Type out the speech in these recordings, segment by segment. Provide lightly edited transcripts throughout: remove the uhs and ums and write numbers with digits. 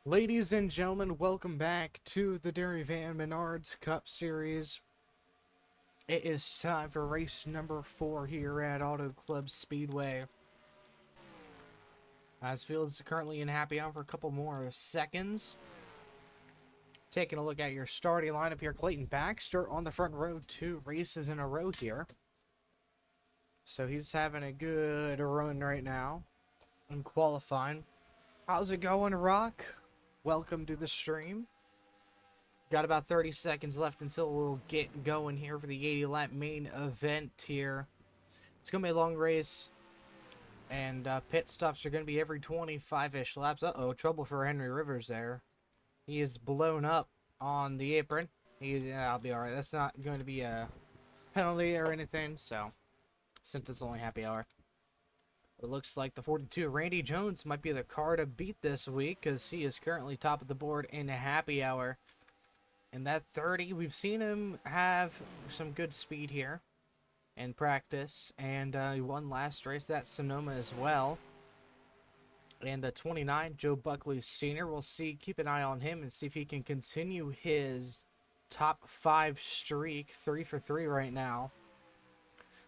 Ladies and gentlemen, welcome back to the Dairyvan Menards Cup Series. It is time for race number 4 here at Auto Club Speedway. As field's currently in happy hour for a couple more seconds. Taking a look at your starting lineup here, Clayton Baxter on the front row, 2 races in a row here. So he's having a good run right now in qualifying. How's it going, Rock? Welcome to the stream. Got about 30 seconds left until we'll get going here for the 80 lap main event here. It's going to be a long race, and pit stops are going to be every 25-ish laps. Uh-oh, trouble for Henry Rivers there. He is blown up on the apron. I'll be alright. That's not going to be a penalty or anything, so since it's only happy hour. It looks like the 42 Randy Jones might be the car to beat this week because he is currently top of the board in happy hour. And that 30, we've seen him have some good speed here in practice, and he won last race at Sonoma as well. And the 29, Joe Buckley Sr., we'll see, keep an eye on him and see if he can continue his top 5 streak, 3 for 3 right now.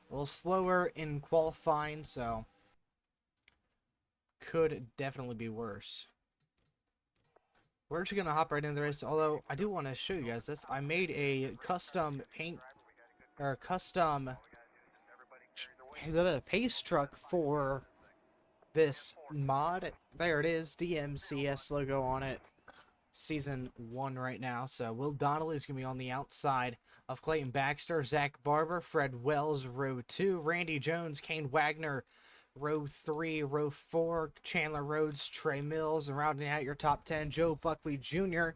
A little slower in qualifying, so could definitely be worse. We're actually going to hop right into the race, although I do want to show you guys this. I made a custom pace truck for this mod. There it is, DMCS logo on it. Season 1 right now. So Will Donnelly is going to be on the outside of Clayton Baxter, Zach Barber, Fred Wells, row 2, Randy Jones, Kane Wagner, row 3, row 4, Chandler Rhodes, Trey Mills, and rounding out your top 10, Joe Buckley Jr.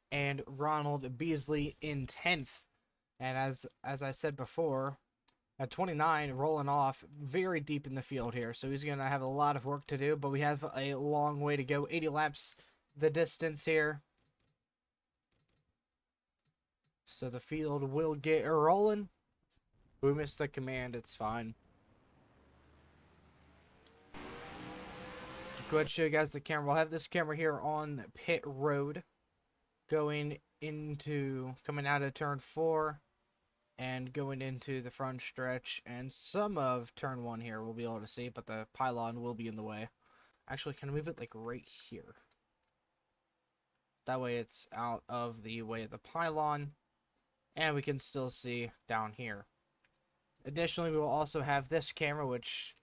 and Ronald Beasley in 10th. And as I said before, at 29, rolling off very deep in the field here, so he's going to have a lot of work to do, but we have a long way to go. 80 laps the distance here. So the field will get rolling. We missed the command, it's fine. Go ahead and show you guys the camera. We'll have this camera here on pit road coming out of turn 4 and going into the front stretch, and some of turn 1 here we'll be able to see, but the pylon will be in the way. Actually, can I move it like right here? That way it's out of the way of the pylon, and we can still see down here. Additionally, we will also have this camera, which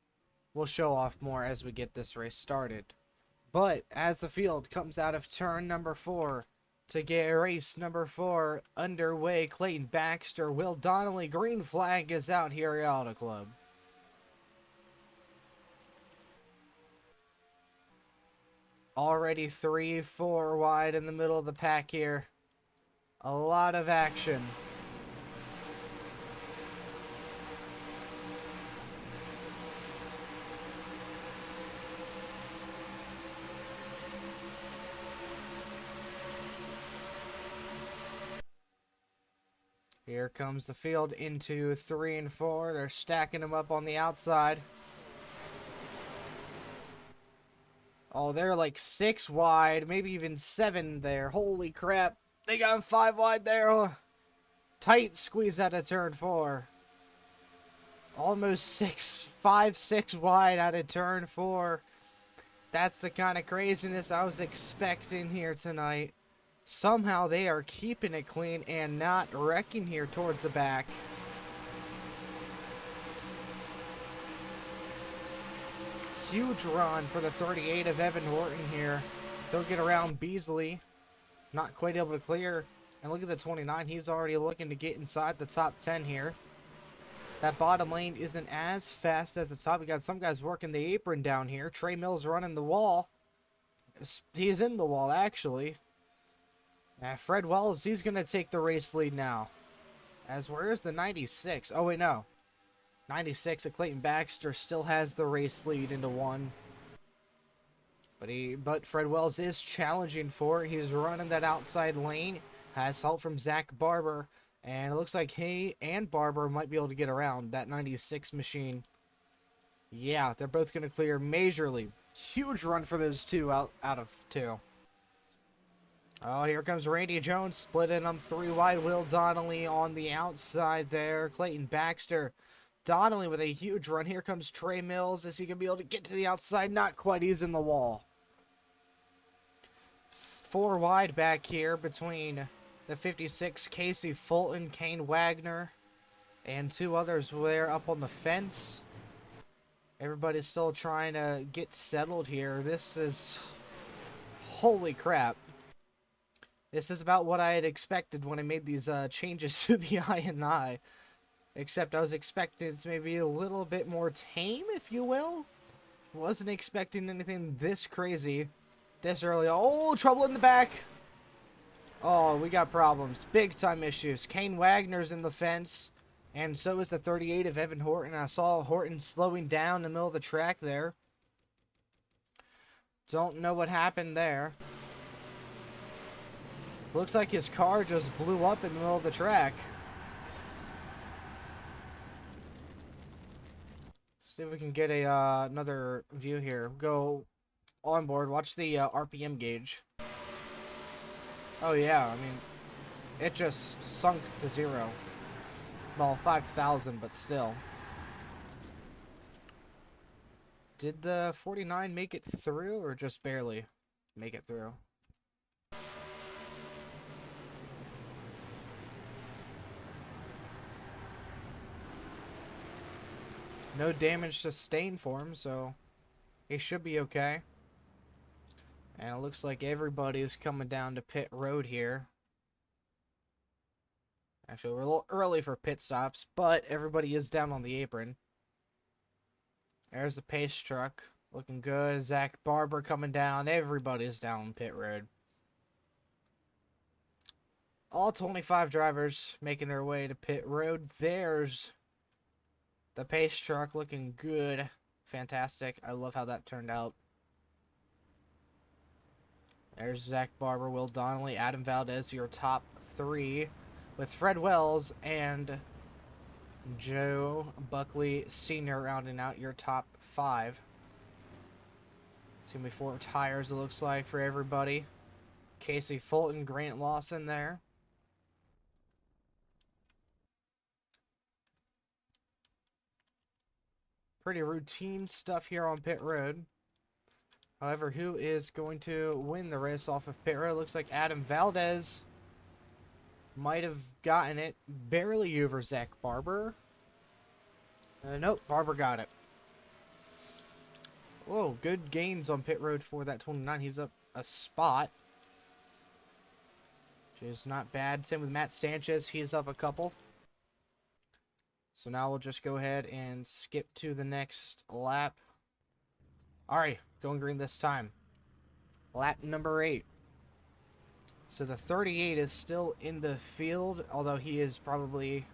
we'll show off more as we get this race started. But as the field comes out of turn number 4 to get race number 4 underway, Clayton Baxter, Will Donnelly, green flag is out here at Auto Club. Already 3-4 wide in the middle of the pack here. A lot of action. Here comes the field into 3 and 4. They're stacking them up on the outside. Oh, they're like 6 wide, maybe even 7 there. Holy crap. They got them 5 wide there. Oh, tight squeeze out of turn 4. Almost 5, 6 wide out of turn 4. That's the kind of craziness I was expecting here tonight. Somehow they are keeping it clean and not wrecking here towards the back. Huge run for the 38 of Evan Horton here. They'll get around Beasley. Not quite able to clear. And look at the 29. He's already looking to get inside the top 10 here. That bottom lane isn't as fast as the top. We got some guys working the apron down here. Trey Mills running the wall. He's in the wall, actually. Fred Wells, he's going to take the race lead now. Where's the 96? Oh, wait, no. 96 of Clayton Baxter still has the race lead into 1. But Fred Wells is challenging for it. He's running that outside lane. Has help from Zach Barber. And it looks like he and Barber might be able to get around that 96 machine. Yeah, they're both going to clear majorly. Huge run for those two out of 2. Oh, here comes Randy Jones splitting them 3 wide. Will Donnelly on the outside there. Clayton Baxter. Donnelly with a huge run. Here comes Trey Mills. Is he going to be able to get to the outside? Not quite. He's in the wall. 4 wide back here between the 56, Casey Fulton, Kane Wagner, and 2 others there up on the fence. Everybody's still trying to get settled here. This is... Holy crap. This is about what I had expected when I made these changes to the I&I. Except I was expecting it's maybe a little bit more tame, if you will. Wasn't expecting anything this crazy this early. Oh, trouble in the back. Oh, we got problems. Big time issues. Kane Wagner's in the fence. And so is the 38 of Evan Horton. I saw Horton slowing down in the middle of the track there. Don't know what happened there. Looks like his car just blew up in the middle of the track. See if we can get a another view here. Go on board. Watch the RPM gauge. Oh yeah, I mean, it just sunk to 0. Well, 5,000, but still. Did the 49 make it through, or just barely make it through? No damage sustained for him, so he should be okay. And it looks like everybody's coming down to pit road here. Actually, we're a little early for pit stops, but everybody is down on the apron. There's the pace truck. Looking good. Zach Barber coming down. Everybody's down on pit road. All 25 drivers making their way to pit road. There's the pace truck looking good. Fantastic. I love how that turned out. There's Zach Barber, Will Donnelly, Adam Valdez, your top 3, with Fred Wells and Joe Buckley Sr. rounding out your top 5. It's going to be 4 tires, it looks like, for everybody. Casey Fulton, Grant Lawson there. Pretty routine stuff here on pit road. However, who is going to win the race off of pit road? Looks like Adam Valdez might have gotten it barely over Zach Barber. Nope, Barber got it. Whoa, good gains on pit road for that 29. He's up a spot, which is not bad. Same with Matt Sanchez. He's up a couple. So now we'll just go ahead and skip to the next lap. Alright, going green this time. Lap number 8. So the 38 is still in the field, although he is probably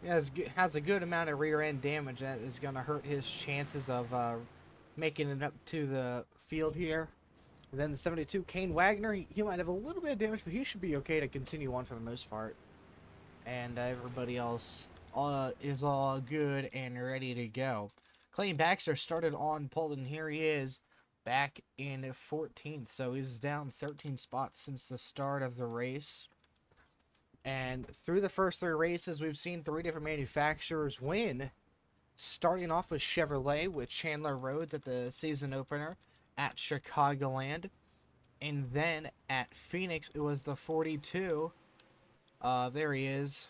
has a good amount of rear end damage that is going to hurt his chances of making it up to the field here. And then the 72, Kane Wagner, he might have a little bit of damage, but he should be okay to continue on for the most part. And everybody else is all good and ready to go. Clayton Baxter started on pole, and here he is back in 14th. So he's down 13 spots since the start of the race. And through the first 3 races, we've seen 3 different manufacturers win. Starting off with Chevrolet with Chandler Rhodes at the season opener at Chicagoland. And then at Phoenix, it was the 42. There he is.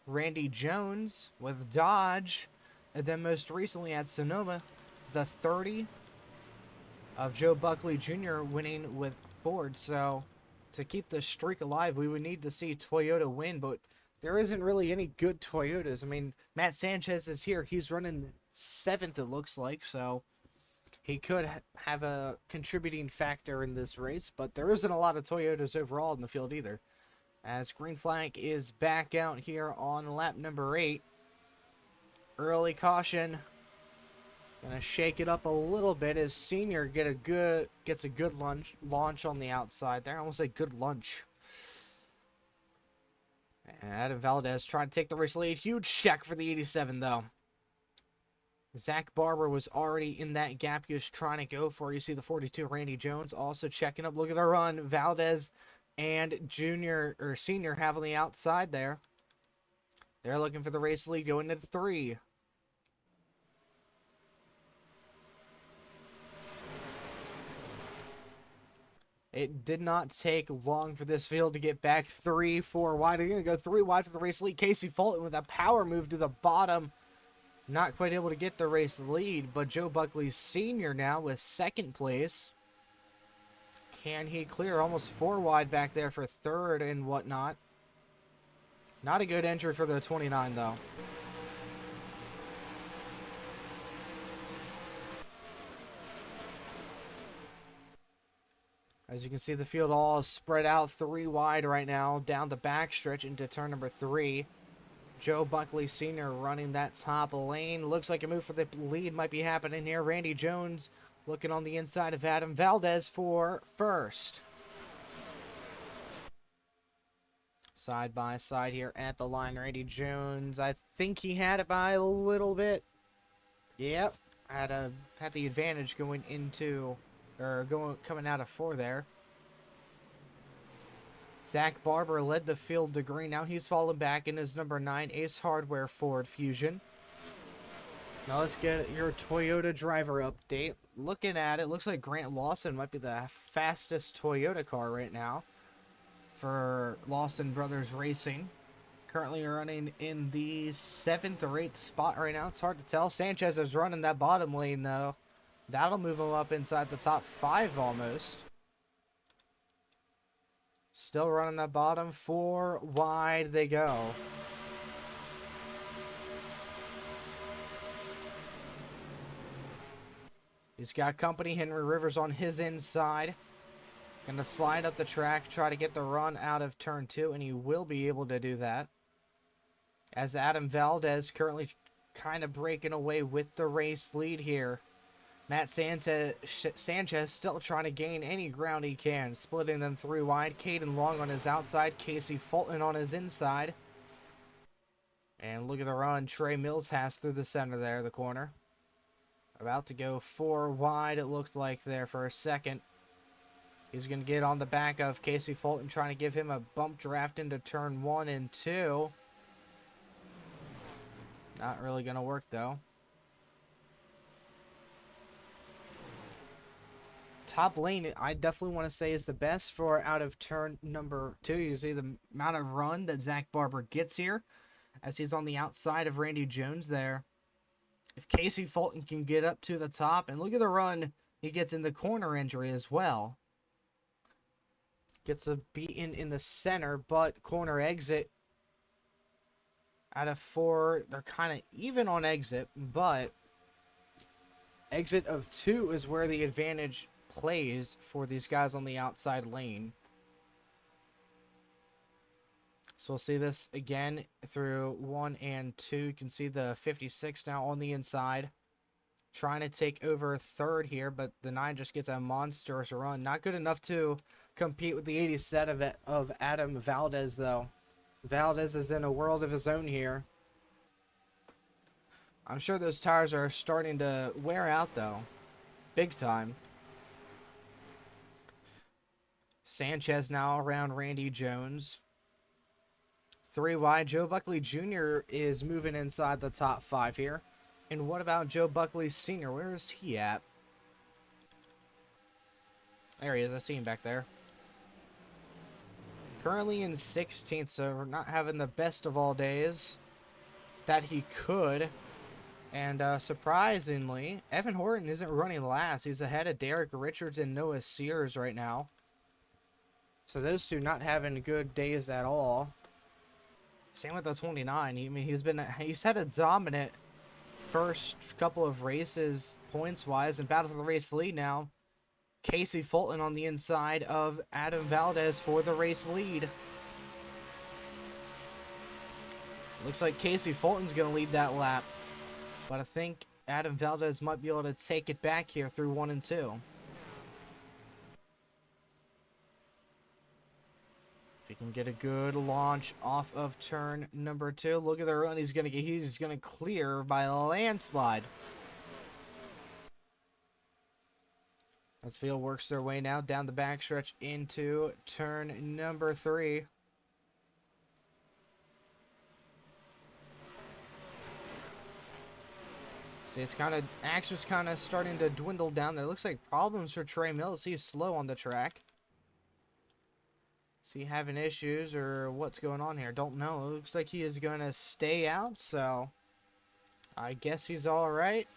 Randy Jones with Dodge. And then most recently at Sonoma, the 30 of Joe Buckley Jr. winning with Ford. So to keep the streak alive, we would need to see Toyota win, but there isn't really any good Toyotas. I mean, Matt Sanchez is here. He's running 7th, it looks like, so he could have a contributing factor in this race, but there isn't a lot of Toyotas overall in the field either. As green flag is back out here on lap number 8. Early caution. Gonna shake it up a little bit as Senior gets a good launch on the outside there. I almost say good lunch. And Adam Valdez trying to take the race lead. Huge check for the 87 though. Zach Barber was already in that gap he was trying to go for. You see the 42 Randy Jones also checking up. Look at the run. Valdez and Junior or Senior have on the outside there. They're looking for the race lead going into 3. It did not take long for this field to get back 3, 4 wide. They're going to go 3 wide for the race lead. Casey Fulton with a power move to the bottom. Not quite able to get the race lead, but Joe Buckley Sr. now with 2nd place. Can he clear? Almost 4 wide back there for 3rd and whatnot. Not a good entry for the 29, though. As you can see, the field all spread out 3 wide right now, down the backstretch into turn number 3. Joe Buckley Sr. running that top lane. Looks like a move for the lead might be happening here. Randy Jones looking on the inside of Adam Valdez for first. Side by side here at the line. Randy Jones, I think he had it by a little bit. Yep, had the advantage going into, coming out of 4 there. Zach Barber led the field to green. Now he's fallen back in his number 9 Ace Hardware Ford Fusion. Now let's get your Toyota driver update. Looking at it, looks like Grant Lawson might be the fastest Toyota car right now for Lawson Brothers Racing. Currently running in the 7th or 8th spot right now. It's hard to tell. Sanchez is running that bottom lane though. That'll move him up inside the top 5 almost. Still running that bottom. 4 wide they go. He's got company. Henry Rivers on his inside. Gonna slide up the track, try to get the run out of turn 2, and he will be able to do that. As Adam Valdez currently kind of breaking away with the race lead here. Matt Sanchez still trying to gain any ground he can, splitting them 3 wide. Caden Long on his outside, Casey Fulton on his inside. And look at the run Trey Mills has through the center there, the corner. About to go 4 wide, it looked like there for a second. He's going to get on the back of Casey Fulton, trying to give him a bump draft into turn 1 and 2. Not really going to work, though. Top lane, I definitely want to say, is the best for out of turn number 2. You see the amount of run that Zach Barber gets here, as he's on the outside of Randy Jones there. If Casey Fulton can get up to the top, and look at the run he gets in the corner entry as well. Gets a beaten in the center, but corner exit. Out of 4, they're kind of even on exit, but exit of 2 is where the advantage plays for these guys on the outside lane. So we'll see this again through 1 and 2. You can see the 56 now on the inside. Trying to take over 3rd here, but the 9 just gets a monstrous run. Not good enough to compete with the 87 of Adam Valdez, though. Valdez is in a world of his own here. I'm sure those tires are starting to wear out, though. Big time. Sanchez now around Randy Jones. 3 wide. Joe Buckley Jr. is moving inside the top 5 here. And what about Joe Buckley Sr.? Where is he at? There he is. I see him back there. Currently in 16th, so we're not having the best of all days that he could. And surprisingly, Evan Horton isn't running last. He's ahead of Derek Richards and Noah Sears right now. So those two not having good days at all. Same with the 29. I mean, he's had a dominant first couple of races points-wise and battle for the race lead now. Casey Fulton on the inside of Adam Valdez for the race lead. Looks like Casey Fulton's going to lead that lap. But I think Adam Valdez might be able to take it back here through 1 and 2. If he can get a good launch off of turn number 2. Look at the run he's going to get. He's going to clear by a landslide. As field works their way now down the backstretch into turn number 3. See, it's action's kind of starting to dwindle down there. Looks like problems for Trey Mills. He's slow on the track. Is he having issues or what's going on here? Don't know. It looks like he is going to stay out, so I guess he's all right.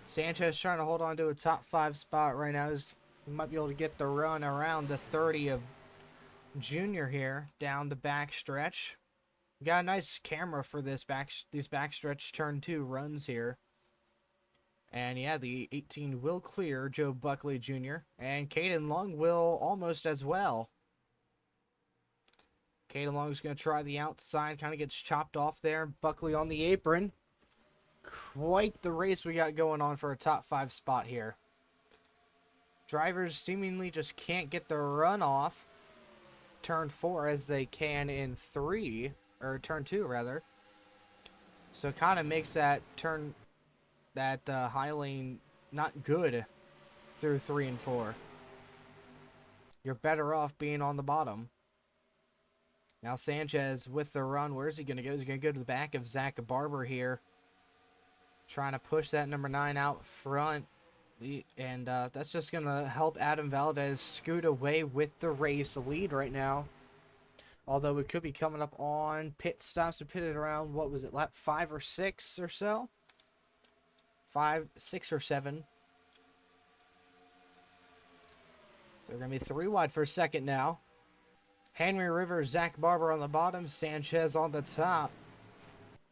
Sanchez trying to hold on to a top 5 spot right now. He might be able to get the run around the 30 of Junior here down the backstretch. Got a nice camera for these backstretch turn 2 runs here. And yeah, the 18 will clear Joe Buckley Jr. And Caden Long will almost as well. Caden Long's going to try the outside, kind of gets chopped off there. Buckley on the apron. Quite the race we got going on for a top 5 spot here. Drivers seemingly just can't get the run off turn 4 as they can in 3, or turn 2 rather. So it kind of makes that high lane not good through 3 and 4. You're better off being on the bottom. Now Sanchez with the run. Where's he going to go? He's going to go to the back of Zach Barber here. Trying to push that number 9 out front. And that's just going to help Adam Valdez scoot away with the race lead right now. Although we could be coming up on pit stops. We pitted around, what was it, lap 5 or 6 or so? 5, 6 or 7. So we're going to be 3 wide for a second now. Henry Rivers, Zach Barber on the bottom, Sanchez on the top.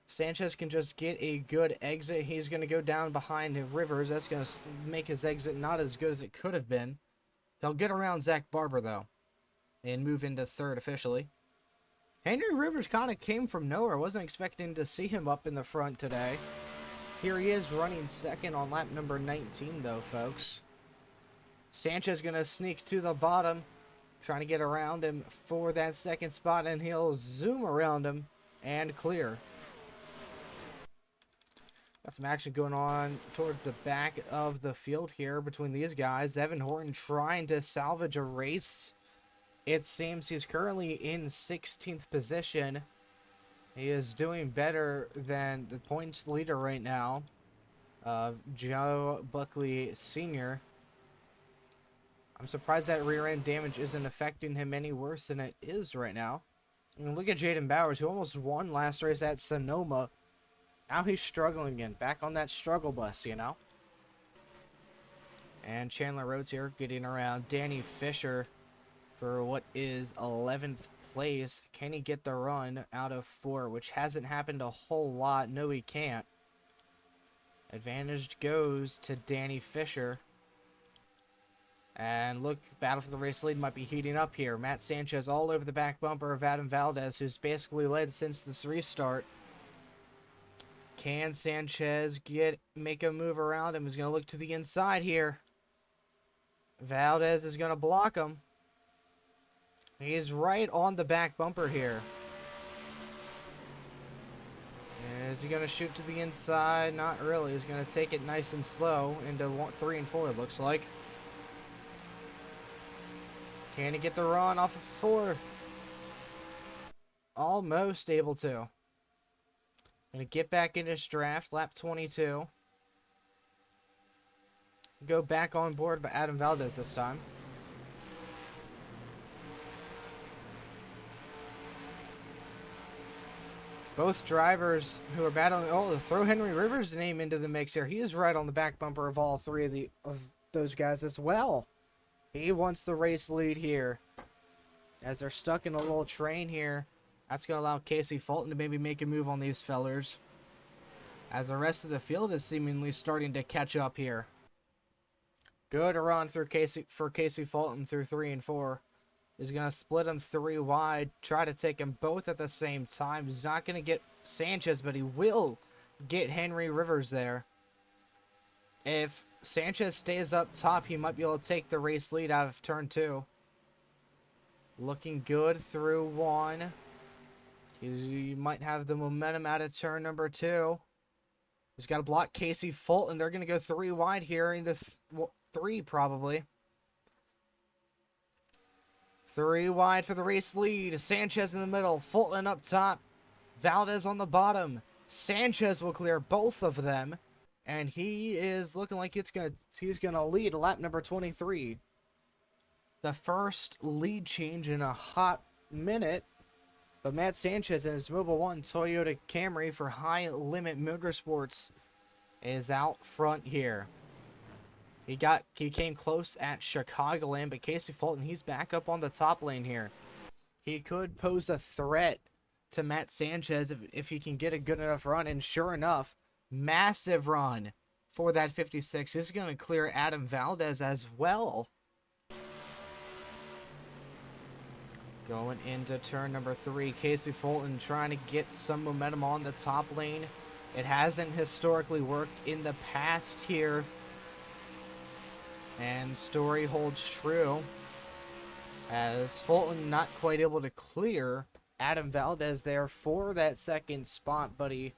Sanchez can just get a good exit. He's going to go down behind Rivers. That's going to make his exit not as good as it could have been. He'll get around Zach Barber, though, and move into 3rd officially. Henry Rivers kind of came from nowhere. Wasn't expecting to see him up in the front today. Here he is running 2nd on lap number 19, though, folks. Sanchez going to sneak to the bottom, trying to get around him for that 2nd spot, and he'll zoom around him and clear. Got some action going on towards the back of the field here between these guys. Evan Horton trying to salvage a race. It seems he's currently in 16th position. He is doing better than the points leader right now, Joe Buckley Sr. I'm surprised that rear end damage isn't affecting him any worse than it is right now. I mean, look at Jaden Bowers, who almost won last race at Sonoma. Now he's struggling again. Back on that struggle bus, you know. And Chandler Rhodes here getting around Danny Fisher for what is 11th place. Can he get the run out of 4, which hasn't happened a whole lot? No, he can't. Advantage goes to Danny Fisher. And look, battle for the race lead might be heating up here. Matt Sanchez all over the back bumper of Adam Valdez, who's basically led since this restart. Can Sanchez make a move around him? He's going to look to the inside here. Valdez is going to block him. He's right on the back bumper here. Is he going to shoot to the inside? Not really. He's going to take it nice and slow into 3 and 4, it looks like. Can he get the run off of 4? Almost able to. Gonna get back in his draft, lap 22. Go back on board by Adam Valdez this time. Both drivers who are battling. Oh, throw Henry Rivers' name into the mix here. He is right on the back bumper of all 3 of those guys as well. He wants the race lead here. As they're stuck in a little train here. That's going to allow Casey Fulton to maybe make a move on these fellers. As the rest of the field is seemingly starting to catch up here. Good run through Casey Fulton through 3 and 4. He's going to split them 3 wide. Try to take them both at the same time. He's not going to get Sanchez, but he will get Henry Rivers there. If Sanchez stays up top, he might be able to take the race lead out of turn 2. Looking good through 1. You might have the momentum out of turn number 2. He's got to block Casey Fulton. They're going to go 3 wide here into 3 probably. 3 wide for the race lead. Sanchez in the middle. Fulton up top. Valdez on the bottom. Sanchez will clear both of them. And he is looking like he's gonna lead lap number 23. The first lead change in a hot minute. But Matt Sanchez in his Mobile 1 Toyota Camry for High Limit Motorsports is out front here. He came close at Chicagoland, but Casey Fulton, he's back up on the top lane here. He could pose a threat to Matt Sanchez if he can get a good enough run, and sure enough, massive run for that 56. This is going to clear Adam Valdez as well. Going into turn number 3, Casey Fulton trying to get some momentum on the top lane. It hasn't historically worked in the past here. And story holds true, as Fulton not quite able to clear Adam Valdez there for that second spot, but he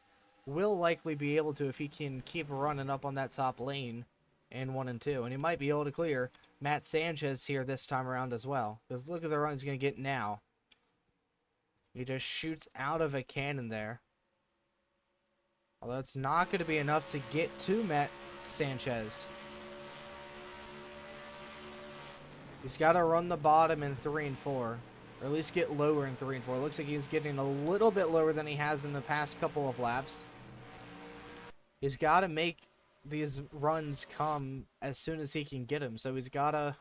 will likely be able to if he can keep running up on that top lane in 1 and 2. And he might be able to clear Matt Sanchez here this time around as well, because look at the run he's going to get now. He just shoots out of a cannon there. Although it's not going to be enough to get to Matt Sanchez. He's got to run the bottom in 3 and 4. Or at least get lower in 3 and 4. Looks like he's getting a little bit lower than he has in the past couple of laps. He's got to make these runs come as soon as he can get them. So he's got to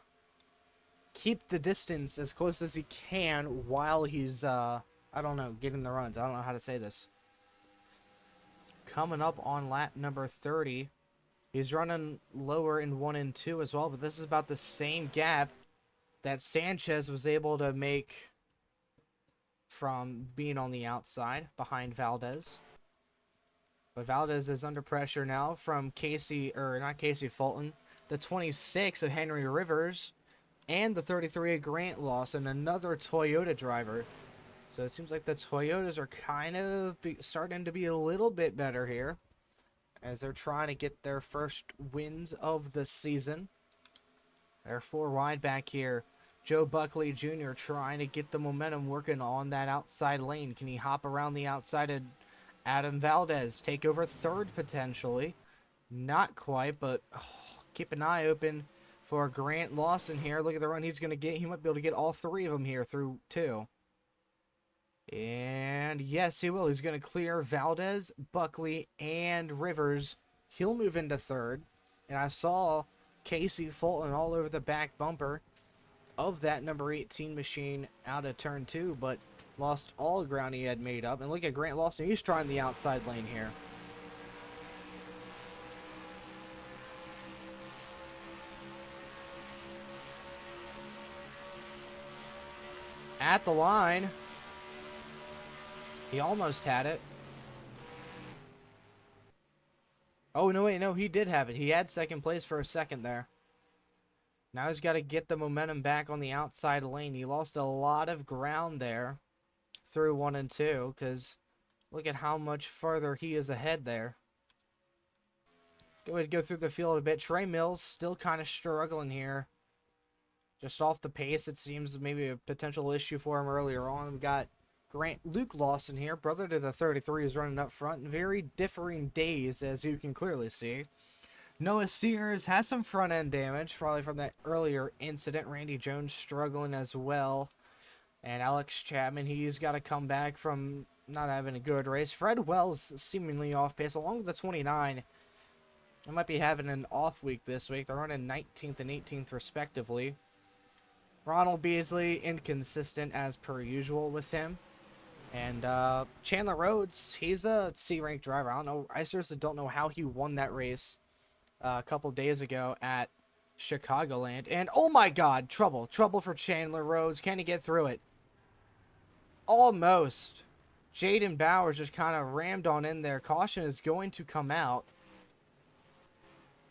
keep the distance as close as he can while he's, I don't know, getting the runs. I don't know how to say this. Coming up on lap number 30. He's running lower in 1 and 2 as well, but this is about the same gap that Sanchez was able to make from being on the outside behind Valdez. But Valdez is under pressure now from Fulton, the 26 of Henry Rivers, and the 33 of Grant Lawson, another Toyota driver. So it seems like the Toyotas are kind of starting to be a little bit better here, as they're trying to get their first wins of the season. They're 4 wide back here. Joe Buckley Jr. trying to get the momentum working on that outside lane. Can he hop around the outside of Adam Valdez? Take over 3rd potentially. Not quite, but keep an eye open for Grant Lawson here. Look at the run he's going to get. He might be able to get all 3 of them here through 2. And yes, he will. He's going to clear Valdez, Buckley, and Rivers. He'll move into 3rd. And I saw Casey Fulton all over the back bumper of that number 18 machine out of turn 2, but lost all ground he had made up. And look at Grant Lawson. He's trying the outside lane here. At the line. He almost had it. Oh, no, wait, no, he did have it. He had 2nd place for a second there. Now he's got to get the momentum back on the outside lane. He lost a lot of ground there through 1 and 2, because look at how much further he is ahead there. Go ahead and go through the field a bit. Trey Mills still kind of struggling here. Just off the pace, it seems maybe a potential issue for him earlier on. We've got Luke Lawson here, brother to the 33, is running up front. Very differing days, as you can clearly see. Noah Sears has some front-end damage, probably from that earlier incident. Randy Jones struggling as well. And Alex Chapman, he's got to come back from not having a good race. Fred Wells seemingly off pace, along with the 29. They might be having an off week this week. They're running 19th and 18th respectively. Ronald Beasley, inconsistent as per usual with him. And Chandler Rhodes, he's a C-ranked driver. I seriously don't know how he won that race a couple days ago at Chicagoland. And oh my god, trouble for Chandler Rhodes. Can he get through it? Almost. Jaden Bowers just kind of rammed on in there. Caution is going to come out.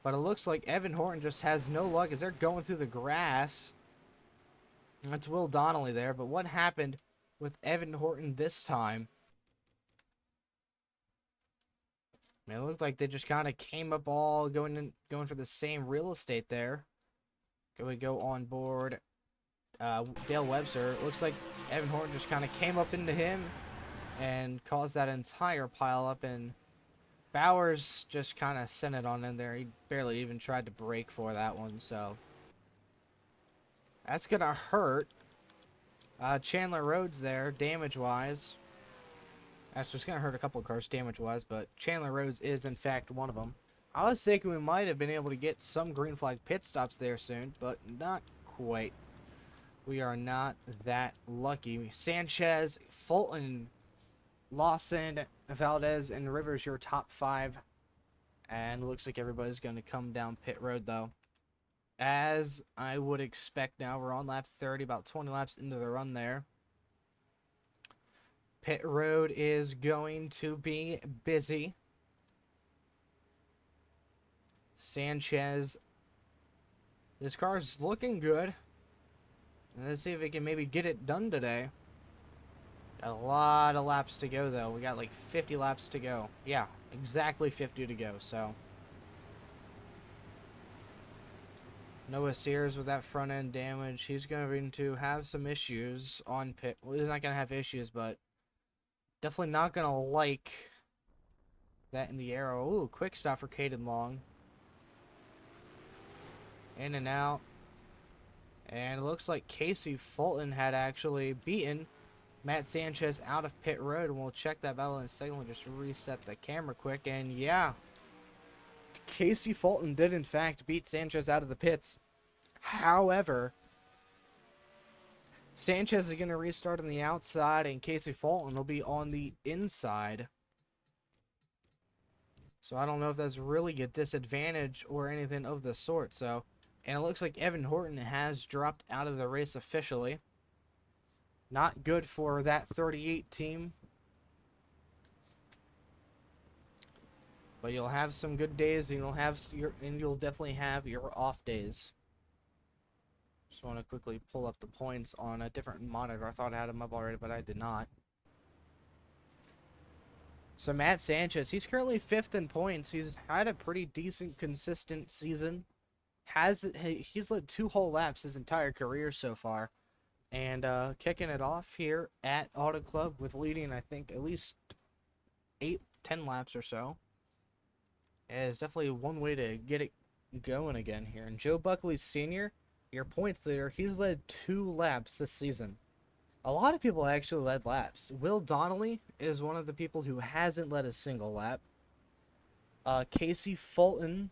But it looks like Evan Horton just has no luck as they're going through the grass. That's Will Donnelly there. But what happened with Evan Horton this time? I mean, it looked like they just kind of came up all going for the same real estate there. Can we go on board Dale Webster? It looks like Evan Horton just kind of came up into him and caused that entire pile up, and Bowers just kind of sent it on in there. He barely even tried to brake for that one, so that's gonna hurt Chandler Rhodes there, damage-wise. That's just gonna hurt a couple of cars damage-wise, but Chandler Rhodes is in fact one of them. I was thinking we might have been able to get some green flag pit stops there soon, but not quite. We are not that lucky. Sanchez, Fulton, Lawson, Valdez, and Rivers, your top 5. And it looks like everybody's going to come down pit road, though. As I would expect now, we're on lap 30, about 20 laps into the run there. Pit road is going to be busy. Sanchez, this car's looking good. Let's see if we can maybe get it done today. Got a lot of laps to go, though. We got like 50 laps to go. Yeah, exactly 50 to go, so. Noah Sears with that front end damage. He's going to have some issues on pit. Well, he's not going to have issues, but definitely not going to like that in the arrow. Ooh, quick stop for Caden Long. In and out. And it looks like Casey Fulton had actually beaten Matt Sanchez out of pit road. And we'll check that battle in a second. We'll just reset the camera quick. And yeah, Casey Fulton did in fact beat Sanchez out of the pits. However, Sanchez is going to restart on the outside, and Casey Fulton will be on the inside. So I don't know if that's really a disadvantage or anything of the sort. So, and it looks like Evan Horton has dropped out of the race officially. Not good for that 38 team. But you'll have some good days, and you'll definitely have your off days. Just want to quickly pull up the points on a different monitor. I thought I had them up already, but I did not. So Matt Sanchez, he's currently 5th in points. He's had a pretty decent, consistent season. He's led 2 whole laps his entire career so far. And kicking it off here at Auto Club with leading, I think, at least 8-10 laps or so. Is definitely one way to get it going again here. And Joe Buckley Sr., your points leader, he's led 2 laps this season. A lot of people actually led laps. Will Donnelly is one of the people who hasn't led a single lap. Casey Fulton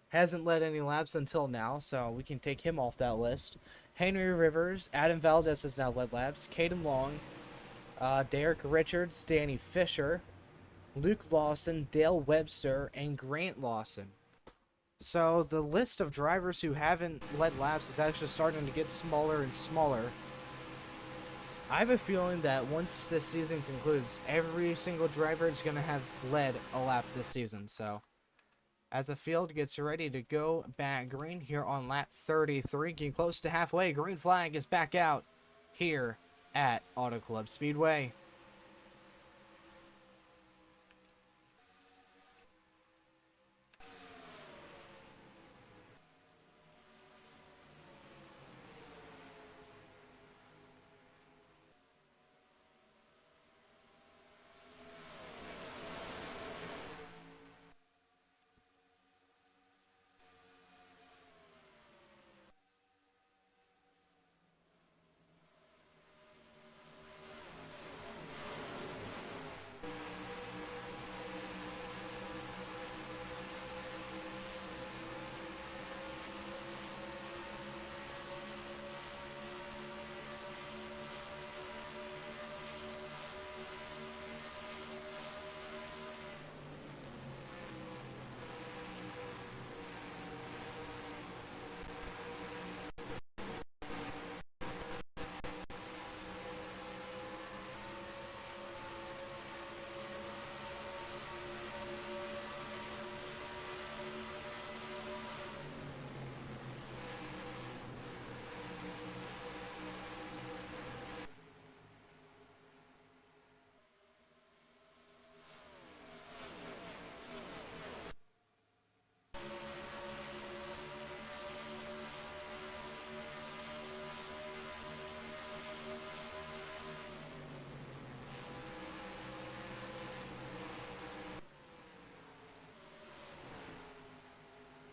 hasn't led any laps until now, so we can take him off that list. Henry Rivers, Adam Valdez has now led laps. Caden Long, Derek Richards, Danny Fisher, Luke Lawson, Dale Webster, and Grant Lawson. So the list of drivers who haven't led laps is actually starting to get smaller and smaller. I have a feeling that once this season concludes, every single driver is going to have led a lap this season. So, as the field gets ready to go back green here on lap 33, getting close to halfway, green flag is back out here at Auto Club Speedway.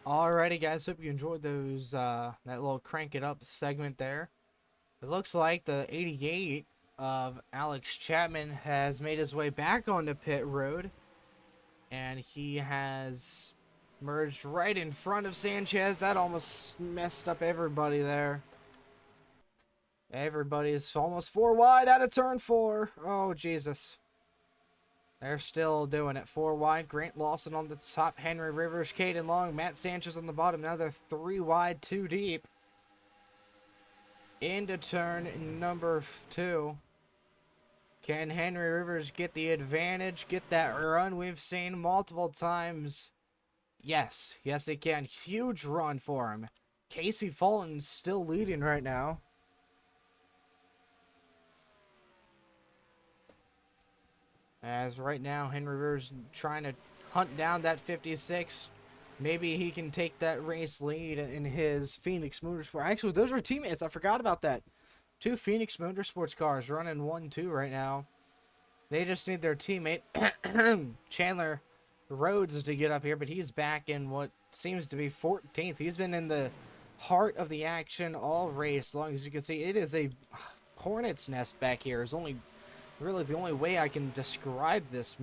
Alrighty, guys. Hope you enjoyed those that little crank it up segment there. It looks like the 88 of Alex Chapman has made his way back onto pit road, and he has merged right in front of Sanchez. That almost messed up everybody there. Everybody's almost 4 wide out of turn 4. Oh, Jesus. They're still doing it. 4 wide. Grant Lawson on the top. Henry Rivers, Caden Long, Matt Sanchez on the bottom. Now they're 3 wide, 2 deep. Into turn number 2. Can Henry Rivers get the advantage? Get that run we've seen multiple times? Yes. Yes, he can. Huge run for him. Casey Fulton's still leading right now. As right now, Henry Rivers trying to hunt down that 56. Maybe he can take that race lead in his Phoenix Motorsport. Actually, those are teammates. I forgot about that. 2 Phoenix Motorsports cars running 1-2 right now. They just need their teammate, Chandler Rhodes, to get up here, but he's back in what seems to be 14th. He's been in the heart of the action all race. As long as you can see, it is a hornet's nest back here. It's only really the only way I can describe this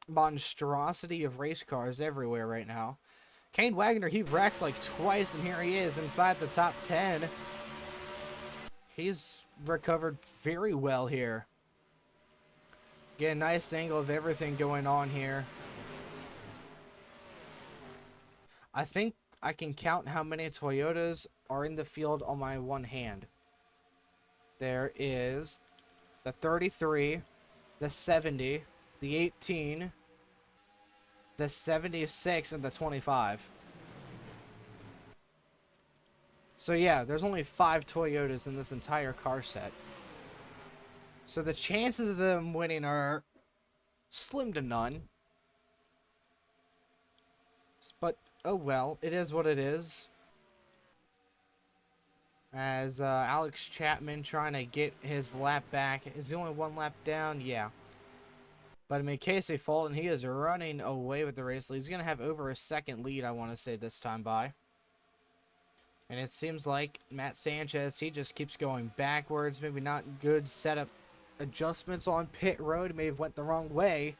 monstrosity of race cars everywhere right now. Kane Wagner, he wrecked like twice, and here he is inside the top 10. He's recovered very well here. Get a nice angle of everything going on here. I think I can count how many Toyotas are in the field on my one hand. There is the 33, the 70, the 18, the 76, and the 25. So yeah, there's only 5 Toyotas in this entire car set. So the chances of them winning are slim to none. But, oh well, it is what it is. As Alex Chapman trying to get his lap back. Is he only 1 lap down? Yeah. But I mean, Casey Fulton, he is running away with the race lead. He's going to have over a second lead, I want to say, this time by. And it seems like Matt Sanchez, he just keeps going backwards. Maybe not good setup adjustments on pit road. May have went the wrong way.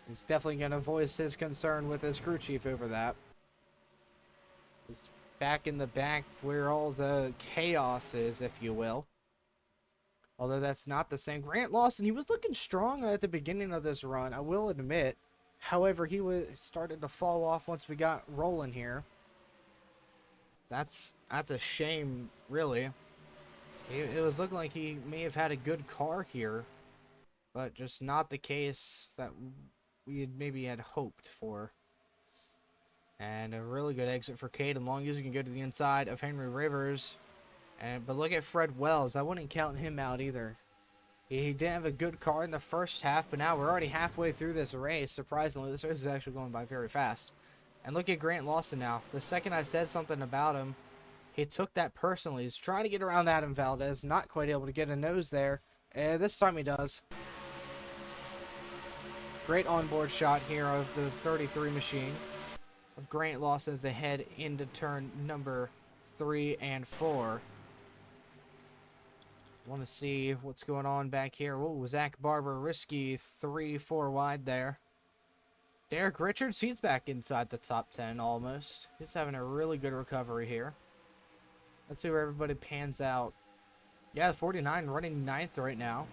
He's definitely going to voice his concern with his crew chief over that. He's back in the back where all the chaos is, if you will. Although that's not the same. Grant Lawson, he was looking strong at the beginning of this run, I will admit. However, he was started to fall off once we got rolling here. That's a shame, really. It was looking like he may have had a good car here, but just not the case that we had maybe had hoped for. And a really good exit for Caden Long. He can go to the inside of Henry Rivers. But look at Fred Wells. I wouldn't count him out either. He didn't have a good car in the first half, but now we're already halfway through this race. Surprisingly, this race is actually going by very fast. And look at Grant Lawson now. The second I said something about him, he took that personally. He's trying to get around Adam Valdez. Not quite able to get a nose there. This time he does. Great onboard shot here of the 33 machine. Of Grant Lawson as they head into turn number 3 and 4. Want to see what's going on back here. Oh, Zach Barber, risky 3-4 wide there. Derek Richards, he's back inside the top 10 almost. He's having a really good recovery here. Let's see where everybody pans out. Yeah, 49 running 9th right now.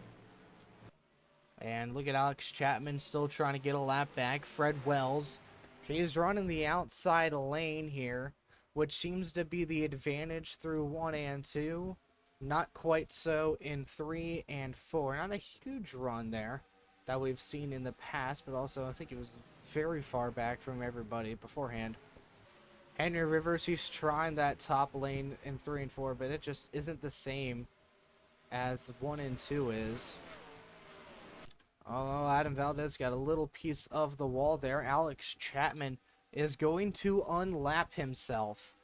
And look at Alex Chapman still trying to get a lap back. Fred Wells, he's running the outside lane here, which seems to be the advantage through 1 and 2. Not quite so in 3 and 4. Not a huge run there that we've seen in the past, but also I think it was very far back from everybody beforehand. Henry Rivers, he's trying that top lane in 3 and 4, but it just isn't the same as 1 and 2 is. Oh, Adam Valdez got a little piece of the wall there. Alex Chapman is going to unlap himself.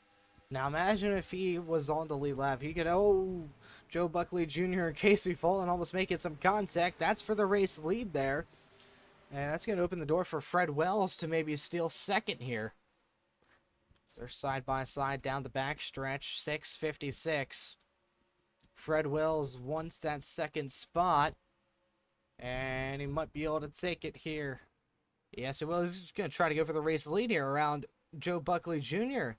Now imagine if he was on the lead lap. He could, Joe Buckley Jr. and Casey Fulton almost making some contact. That's for the race lead there. And that's going to open the door for Fred Wells to maybe steal second here. So they're side by side down the backstretch, 6:56. Fred Wells wants that second spot, and he might be able to take it here. Yes, he will. He's going to try to go for the race lead here around Joe Buckley Jr.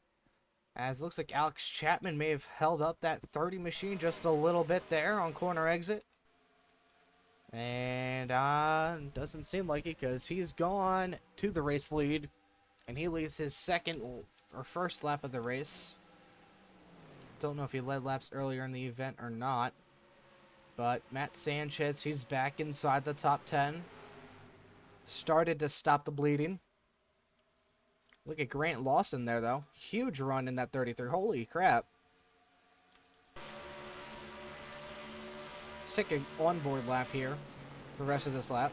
As it looks like Alex Chapman may have held up that 30 machine just a little bit there on corner exit. And doesn't seem like it because he's gone to the race lead. And he leads his second or first lap of the race. Don't know if he led laps earlier in the event or not. But Matt Sanchez, he's back inside the top 10. Started to stop the bleeding. Look at Grant Lawson there, though. Huge run in that 33. Holy crap. Let's take an onboard lap here for the rest of this lap.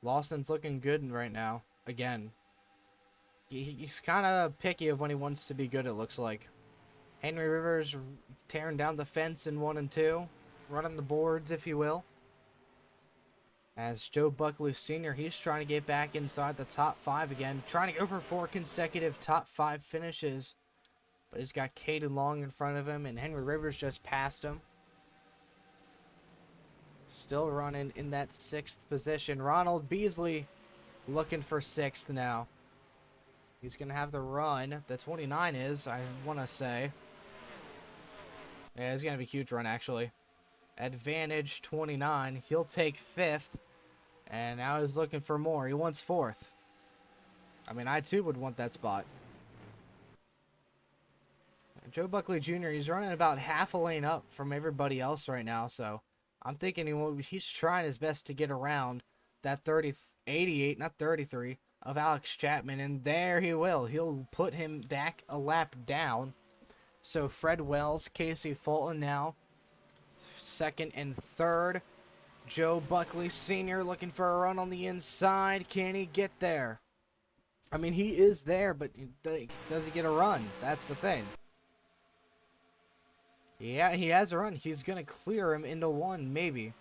Lawson's looking good right now. Again. He's kind of picky of when he wants to be good, it looks like. Henry Rivers tearing down the fence in 1 and 2. Running the boards, if you will. As Joe Buckley Sr., he's trying to get back inside the top 5 again. Trying to go for 4 consecutive top 5 finishes. But he's got Caden Long in front of him, and Henry Rivers just passed him. Still running in that 6th position. Ronald Beasley looking for 6th now. He's going to have the run. The 29 is, I want to say. Yeah, it's going to be a huge run, actually. Advantage 29. He'll take 5th. And now he's looking for more. He wants 4th. I mean, I too would want that spot. Joe Buckley Jr., he's running about half a lane up from everybody else right now. So I'm thinking he's trying his best to get around that 88, not 33, of Alex Chapman. And there he will. He'll put him back a lap down. So Fred Wells, Casey Fulton now. 2nd and 3rd. Joe Buckley Sr. looking for a run on the inside. Can he get there? I mean, he is there, but does he get a run? That's the thing. Yeah, he has a run. He's going to clear him into 1, maybe.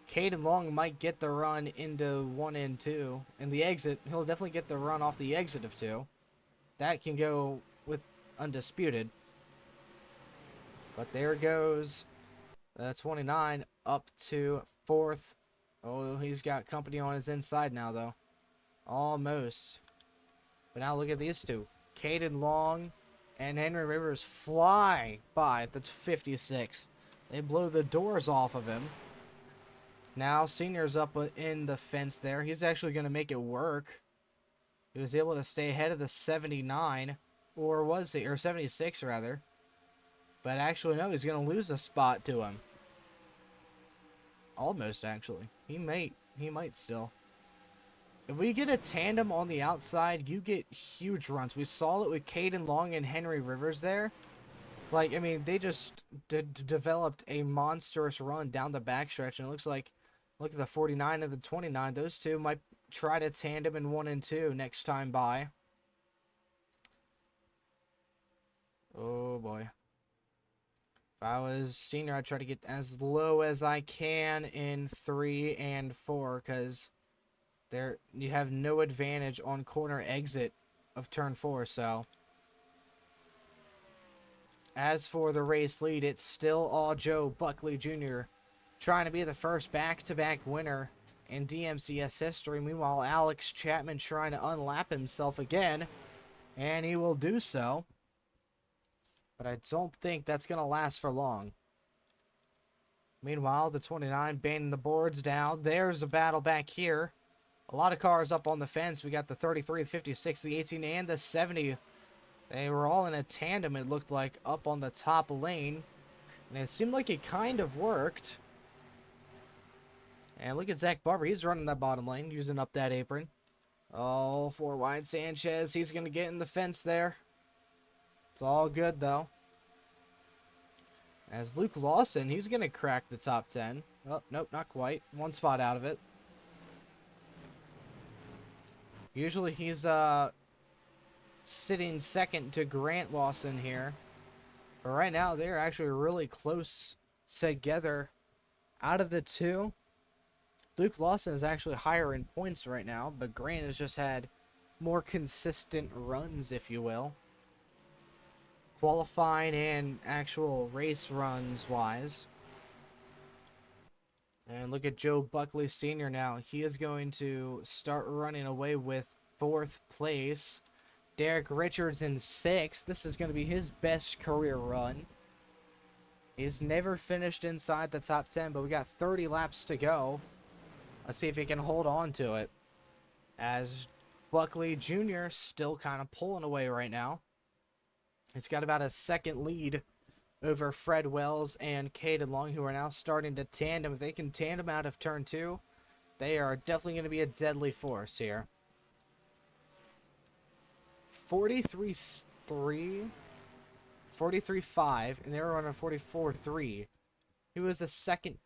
Caden Long might get the run into 1 and 2. And the exit, he'll definitely get the run off the exit of 2. That can go with undisputed. But there goes 29 up to 4th. Oh, he's got company on his inside now, though. Almost. But now look at these two. Caden Long and Henry Rivers fly by at the 56. They blow the doors off of him. Now Senior's up in the fence there. He's actually going to make it work. He was able to stay ahead of the 79. Or was he? Or 76, rather. But actually, no, he's going to lose a spot to him. Almost, actually. He might still. If we get a tandem on the outside, you get huge runs. We saw it with Caden Long and Henry Rivers there. Like, I mean, they just developed a monstrous run down the backstretch. And it looks like, look at the 49 and the 29. Those two might try to tandem in 1 and 2 next time by. Oh, boy. If I was Senior, I'd try to get as low as I can in 3 and 4, because you have no advantage on corner exit of turn 4. So, as for the race lead, it's still all Joe Buckley Jr. trying to be the first back-to-back winner in DMCS history. Meanwhile, Alex Chapman trying to unlap himself again, and he will do so. But I don't think that's going to last for long. Meanwhile, the 29 banging the boards down. There's a battle back here. A lot of cars up on the fence. We got the 33, the 56, the 18, and the 70. They were all in a tandem, it looked like, up on the top lane. And it seemed like it kind of worked. And look at Zach Barber. He's running that bottom lane, using up that apron. Oh, 4 wide Sanchez. He's going to get in the fence there. It's all good, though. As Luke Lawson, he's going to crack the top 10. Oh, nope, not quite. 1 spot out of it. Usually he's sitting second to Grant Lawson here. But right now, they're actually really close together. Out of the two, Luke Lawson is actually higher in points right now, but Grant has just had more consistent runs, if you will. Qualifying and actual race runs wise. And look at Joe Buckley Sr. now. He is going to start running away with 4th place. Derek Richards in 6th. This is going to be his best career run. He's never finished inside the top 10, but we got 30 laps to go. Let's see if he can hold on to it. As Buckley Jr. still kind of pulling away right now. He's got about a second lead over Fred Wells and Caden Long, who are now starting to tandem. If they can tandem out of turn 2, they are definitely going to be a deadly force here. 43.3, 43.5, and they were running 44.3. He was a second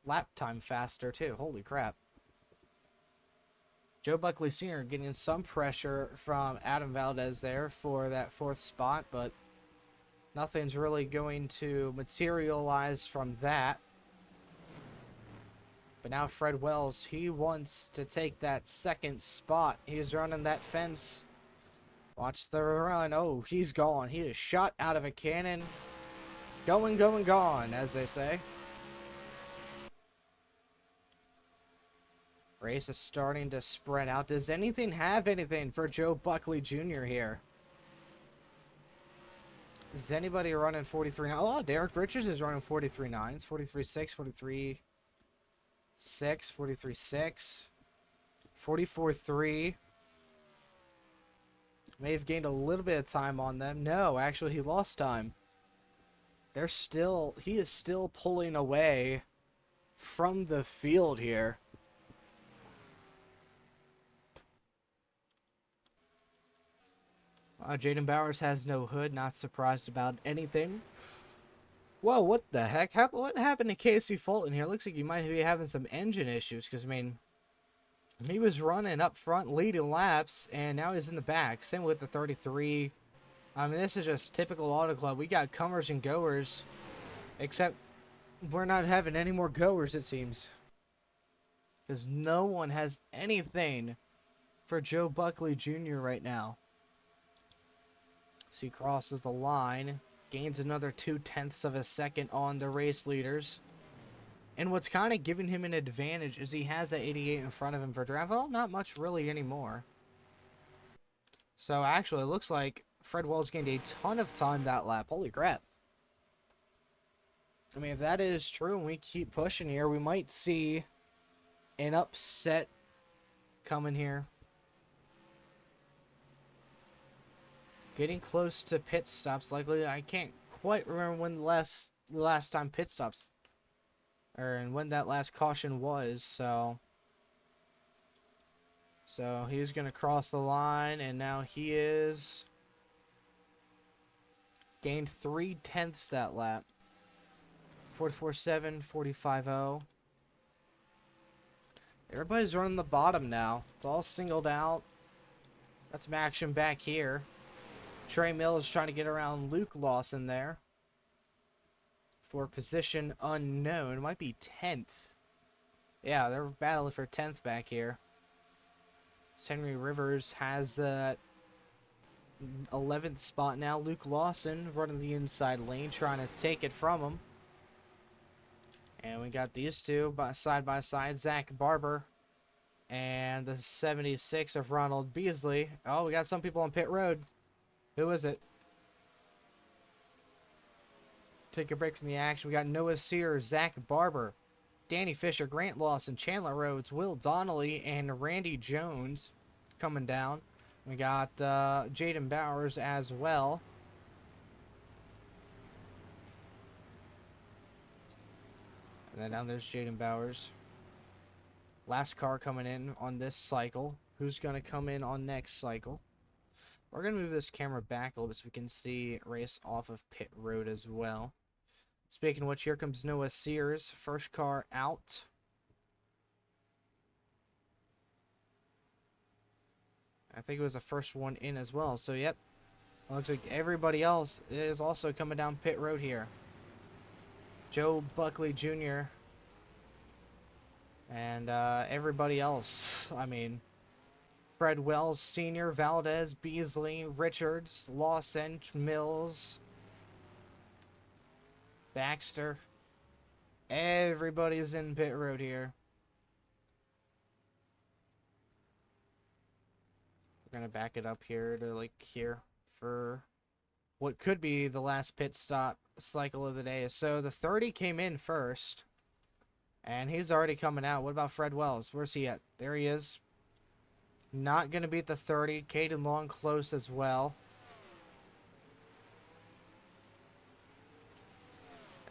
lap time faster, too. Holy crap. Joe Buckley Sr. getting some pressure from Adam Valdez there for that 4th spot, but nothing's really going to materialize from that. But now Fred Wells, he wants to take that 2nd spot. He's running that fence. Watch the run. Oh, he's gone. He is shot out of a cannon. Going, going, gone, as they say. Race is starting to spread out. Does anything have anything for Joe Buckley Jr. here? Is anybody running 43.9? Oh, Derek Richards is running 43.9s. 43.6, 43.6, 43.6, 44.3. May have gained a little bit of time on them. No, actually he lost time. He is still pulling away from the field here. Jaden Bowers has no hood, not surprised about anything. Whoa, what the heck? What happened to Casey Fulton here? Looks like he might be having some engine issues, because, I mean, he was running up front, leading laps, and now he's in the back. Same with the 33. I mean, this is just typical Auto Club. We got comers and goers, except we're not having any more goers, it seems. Because no one has anything for Joe Buckley Jr. right now. So he crosses the line, gains another 0.2 of a second on the race leaders. And what's kind of giving him an advantage is he has that 88 in front of him for draft. Well, not much really anymore. So actually, it looks like Fred Wells gained a ton of time that lap. Holy crap. I mean, if that is true and we keep pushing here, we might see an upset coming here. Getting close to pit stops, likely. I can't quite remember when the last time pit stops, and when that last caution was. So he's gonna cross the line, and now he is gained 0.3 that lap. 44.7, 45.0. Everybody's running the bottom now. It's all singled out. Got some action back here. Trey Mills trying to get around Luke Lawson there for position unknown. It might be 10th. Yeah, they're battling for 10th back here. Henry Rivers has that 11th spot now. Luke Lawson running the inside lane, trying to take it from him. And we got these two side by side. Zach Barber and the 76 of Ronald Beasley. Oh, we got some people on pit road. Who is it? Take a break from the action. We got Noah Sears, Zach Barber, Danny Fisher, Grant Lawson, Chandler Rhodes, Will Donnelly, and Randy Jones coming down. We got Jaden Bowers as well. And then down there's Jaden Bowers. Last car coming in on this cycle. Who's going to come in on next cycle? We're going to move this camera back a little bit so we can see race off of pit road as well. Speaking of which, here comes Noah Sears. First car out. I think it was the first one in as well. So, yep. Looks like everybody else is also coming down pit road here. Joe Buckley Jr. and everybody else. I mean, Fred Wells Sr., Valdez, Beasley, Richards, Lawson, Mills, Baxter. Everybody's in pit road here. We're going to back it up here to like here for what could be the last pit stop cycle of the day. So the 30 came in first, and he's already coming out. What about Fred Wells? Where's he at? There he is. Not going to beat the 30. Caden Long close as well.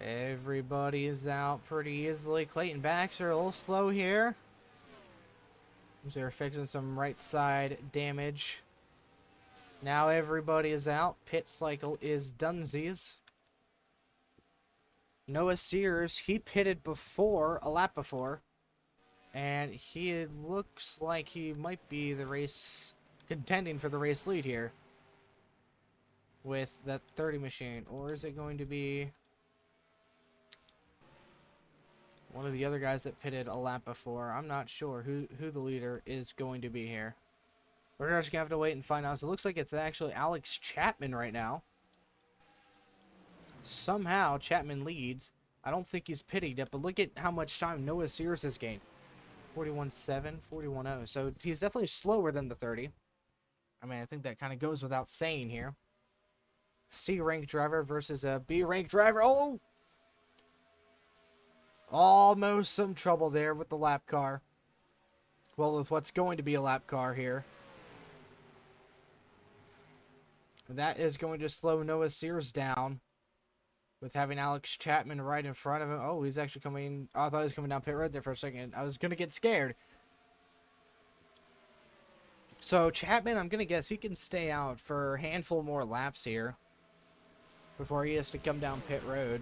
Everybody is out pretty easily. Clayton Baxter a little slow here. They're fixing some right side damage. Now everybody is out. Pit cycle is dunsies. Noah Sears, he pitted before, a lap before. And he looks like he might be the race, contending for the race lead here. With that 30 machine. Or is it going to be one of the other guys that pitted a lap before? I'm not sure who the leader is going to be here. We're just going to have to wait and find out. So it looks like it's actually Alex Chapman right now. Somehow Chapman leads. I don't think he's pitted yet, but look at how much time Noah Sears has gained. 41.7, 41.0. So he's definitely slower than the 30. I mean, I think that kind of goes without saying here. C-rank driver versus a B-rank driver. Oh! Almost some trouble there with the lap car. Well, with what's going to be a lap car here. That is going to slow Noah Sears down. With having Alex Chapman right in front of him. Oh, he's actually coming. Oh, I thought he was coming down pit road there for a second. I was going to get scared. So, Chapman, I'm going to guess he can stay out for a handful more laps here. Before he has to come down pit road.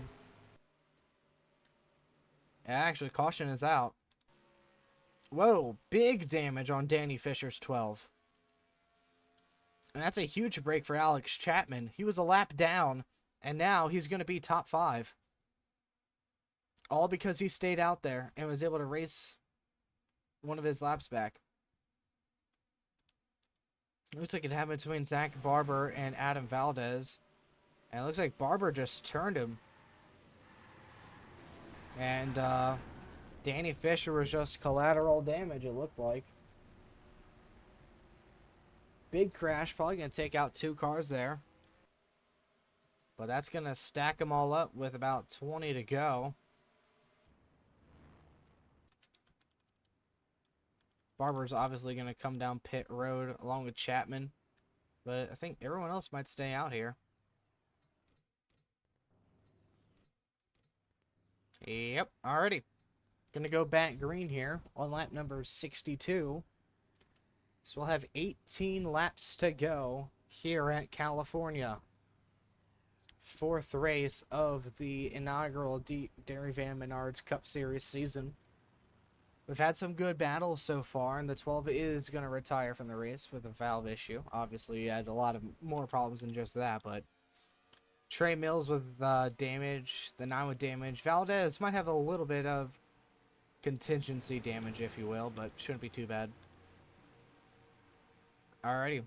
Actually, caution is out. Whoa, big damage on Danny Fisher's 12. And that's a huge break for Alex Chapman. He was a lap down, and now he's going to be top 5. All because he stayed out there and was able to race one of his laps back. Looks like it happened between Zach Barber and Adam Valdez. And it looks like Barber just turned him. And Danny Fisher was just collateral damage, it looked like. Big crash, probably going to take out 2 cars there. But that's going to stack them all up with about 20 to go. Barber's obviously going to come down pit road along with Chapman. But I think everyone else might stay out here. Yep, alrighty. Gonna go back green here on lap number 62. So we'll have 18 laps to go here at California. 4th race of the inaugural Dairyvan Menards Cup Series season. We've had some good battles so far, and the 12 is going to retire from the race with a valve issue. Obviously, you had a lot of more problems than just that, but Trey Mills with damage, the 9 with damage. Valdez might have a little bit of contingency damage, if you will, but shouldn't be too bad. Alrighty.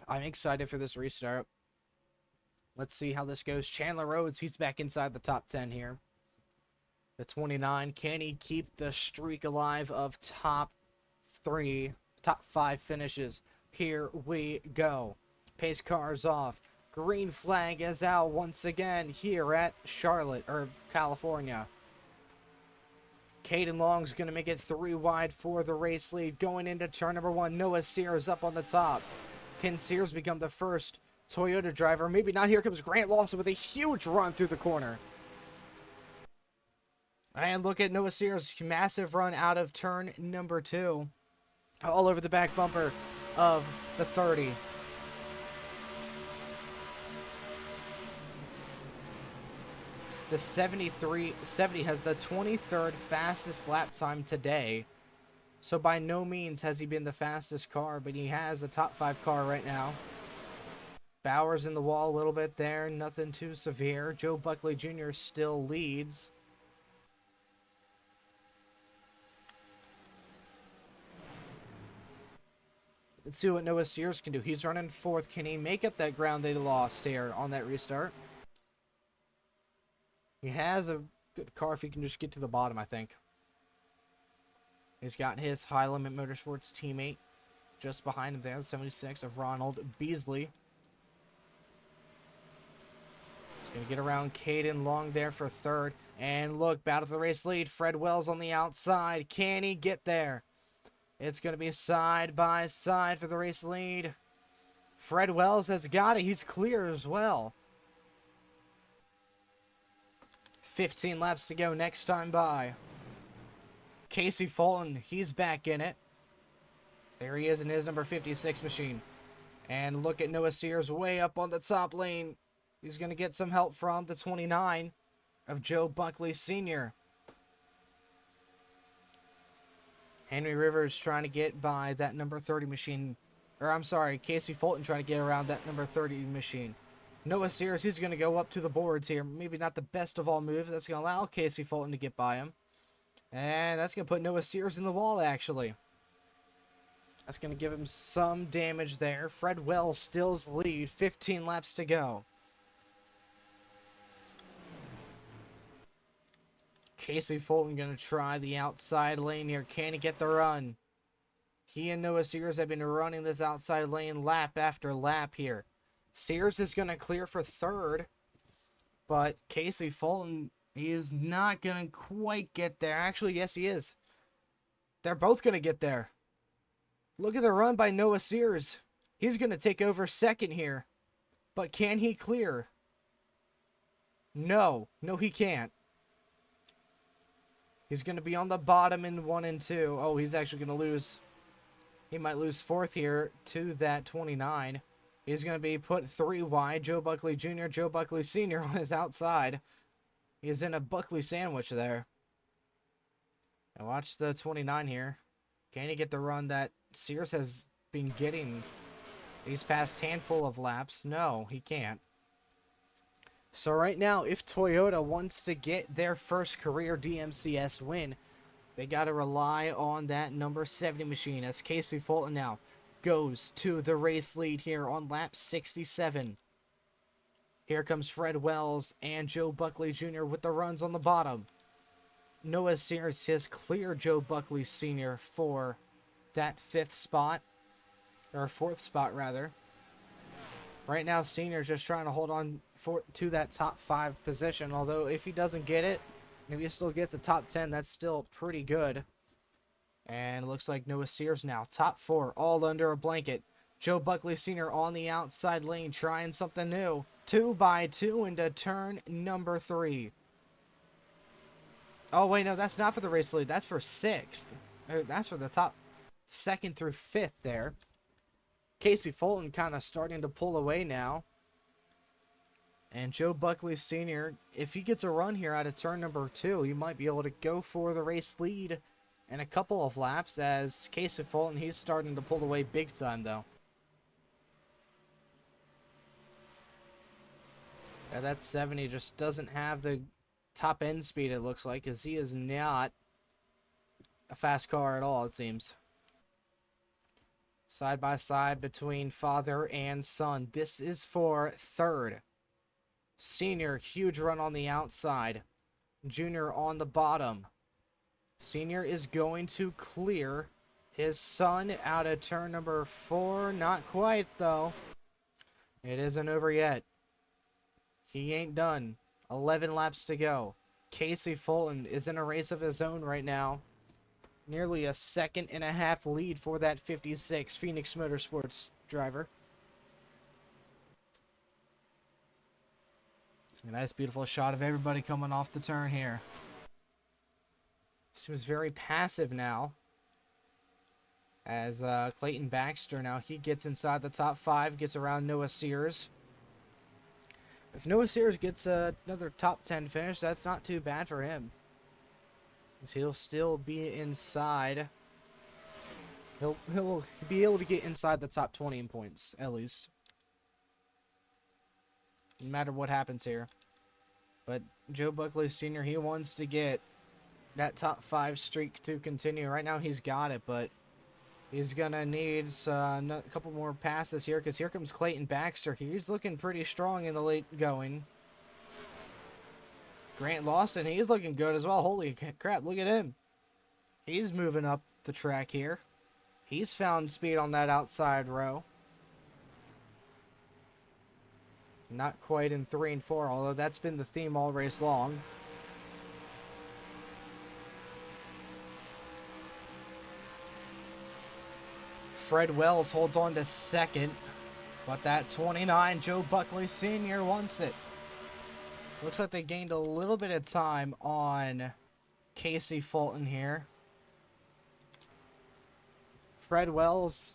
I'm excited for this restart. Let's see how this goes. Chandler Rhodes, he's back inside the top 10 here. The 29, can he keep the streak alive of top 5 finishes? Here we go. Pace cars off. Green flag is out once again here at Charlotte, or California. Caden Long's going to make it 3 wide for the race lead. Going into turn number 1, Noah Sears up on the top. Can Sears become the first Toyota driver? Maybe not. Here comes Grant Lawson with a huge run through the corner. And look at Noah Sears' massive run out of turn number 2. All over the back bumper of the 30. The 70 has the 23rd fastest lap time today. So by no means has he been the fastest car, but he has a top 5 car right now. Bowers in the wall a little bit there, nothing too severe. Joe Buckley Jr. still leads. Let's see what Noah Sears can do. He's running 4th. Can he make up that ground they lost here on that restart? He has a good car if he can just get to the bottom, I think. He's got his High Limit Motorsports teammate just behind him there, the 76 of Ronald Beasley. He's going to get around Caden Long there for 3rd. And look, battle for the race lead. Fred Wells on the outside. Can he get there? It's going to be side by side for the race lead. Fred Wells has got it. He's clear as well. 15 laps to go next time by. Casey Fulton, he's back in it. There he is in his number 56 machine. And look at Noah Sears way up on the top lane. He's going to get some help from the 29 of Joe Buckley Sr. Henry Rivers trying to get by that number 30 machine. Or I'm sorry, Casey Fulton trying to get around that number 30 machine. Noah Sears, he's going to go up to the boards here. Maybe not the best of all moves. That's going to allow Casey Fulton to get by him. And that's going to put Noah Sears in the wall, actually. That's going to give him some damage there. Fred Wells stills lead. 15 laps to go. Casey Fulton going to try the outside lane here. Can he get the run? He and Noah Sears have been running this outside lane lap after lap here. Sears is going to clear for 3rd. But Casey Fulton, he is not going to quite get there. Actually, yes, he is. They're both going to get there. Look at the run by Noah Sears. He's going to take over 2nd here. But can he clear? No. No, he can't. He's going to be on the bottom in 1 and 2. Oh, he's actually going to lose. He might lose 4th here to that 29. He's going to be put 3 wide. Joe Buckley Jr., Joe Buckley Sr. on his outside. He's in a Buckley sandwich there. And watch the 29 here. Can he get the run that Sears has been getting these past handful of laps? No, he can't. So right now, if Toyota wants to get their first career DMCS win, they got to rely on that number 70 machine as Casey Fulton now goes to the race lead here on lap 67. Here comes Fred Wells and Joe Buckley Jr. with the runs on the bottom. Noah Sears has cleared Joe Buckley Sr. for that 5th spot, or 4th spot rather. Right now, Senior's just trying to hold on to that top 5 position, although if he doesn't get it, if he still gets a top 10, that's still pretty good. And it looks like Noah Sears now, top 4, all under a blanket. Joe Buckley Sr. on the outside lane, trying something new. 2x2 into turn number 3. Oh, wait, no, that's not for the race lead. That's for 6th. That's for the top 2nd through 5th there. Casey Fulton kind of starting to pull away now. And Joe Buckley Sr., if he gets a run here out of turn number 2, he might be able to go for the race lead in a couple of laps, as Casey Fulton, he's starting to pull away big time, though. Yeah, that 70 just doesn't have the top end speed, it looks like, because he is not a fast car at all, it seems. Side by side between father and son. This is for 3rd. Senior, huge run on the outside. Junior on the bottom. Senior is going to clear his son out of turn number 4. Not quite, though. It isn't over yet. He ain't done. 11 laps to go. Casey Fulton is in a race of his own right now. Nearly a 2.5-second lead for that 56 Phoenix Motorsports driver. A nice, beautiful shot of everybody coming off the turn here. Seems very passive now. As Clayton Baxter now, he gets inside the top 5, gets around Noah Sears. If Noah Sears gets another top 10 finish, that's not too bad for him. He'll still be inside He'll be able to get inside the top 20 in points, at least. No matter what happens here. But Joe Buckley Sr., he wants to get that top 5 streak to continue. Right now he's got it, but he's going to need a couple more passes here, because here comes Clayton Baxter. He's looking pretty strong in the late going. Grant Lawson, he's looking good as well. Holy crap, look at him. He's moving up the track here. He's found speed on that outside row. Not quite in 3 and 4, although that's been the theme all race long. Fred Wells holds on to second, but that 29, Joe Buckley Sr. wants it. Looks like they gained a little bit of time on Casey Fulton here. Fred Wells,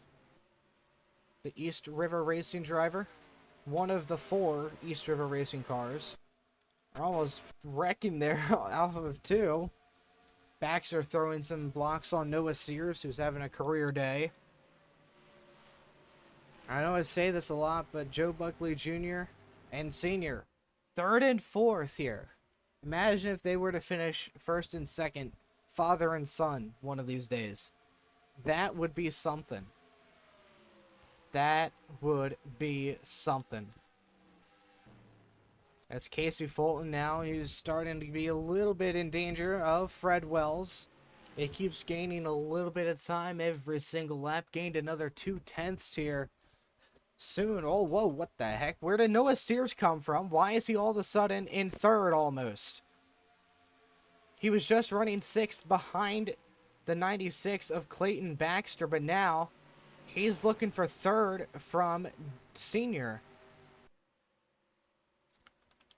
the East River Racing driver, one of the 4 East River Racing cars. They're almost wrecking there off of 2. Baxter throwing some blocks on Noah Sears, who's having a career day. I know I say this a lot, but Joe Buckley Jr. and Sr., 3rd and 4th here. Imagine if they were to finish 1st and 2nd, father and son, one of these days. That would be something. That would be something. As Casey Fulton now, he's starting to be a little bit in danger of Fred Wells. It keeps gaining a little bit of time every single lap. Gained another 2/10 here. Soon. Oh, whoa, what the heck? Where did Noah Sears come from? Why is he all of a sudden in 3rd almost? He was just running 6th behind the 96 of Clayton Baxter, but now he's looking for 3rd from Senior.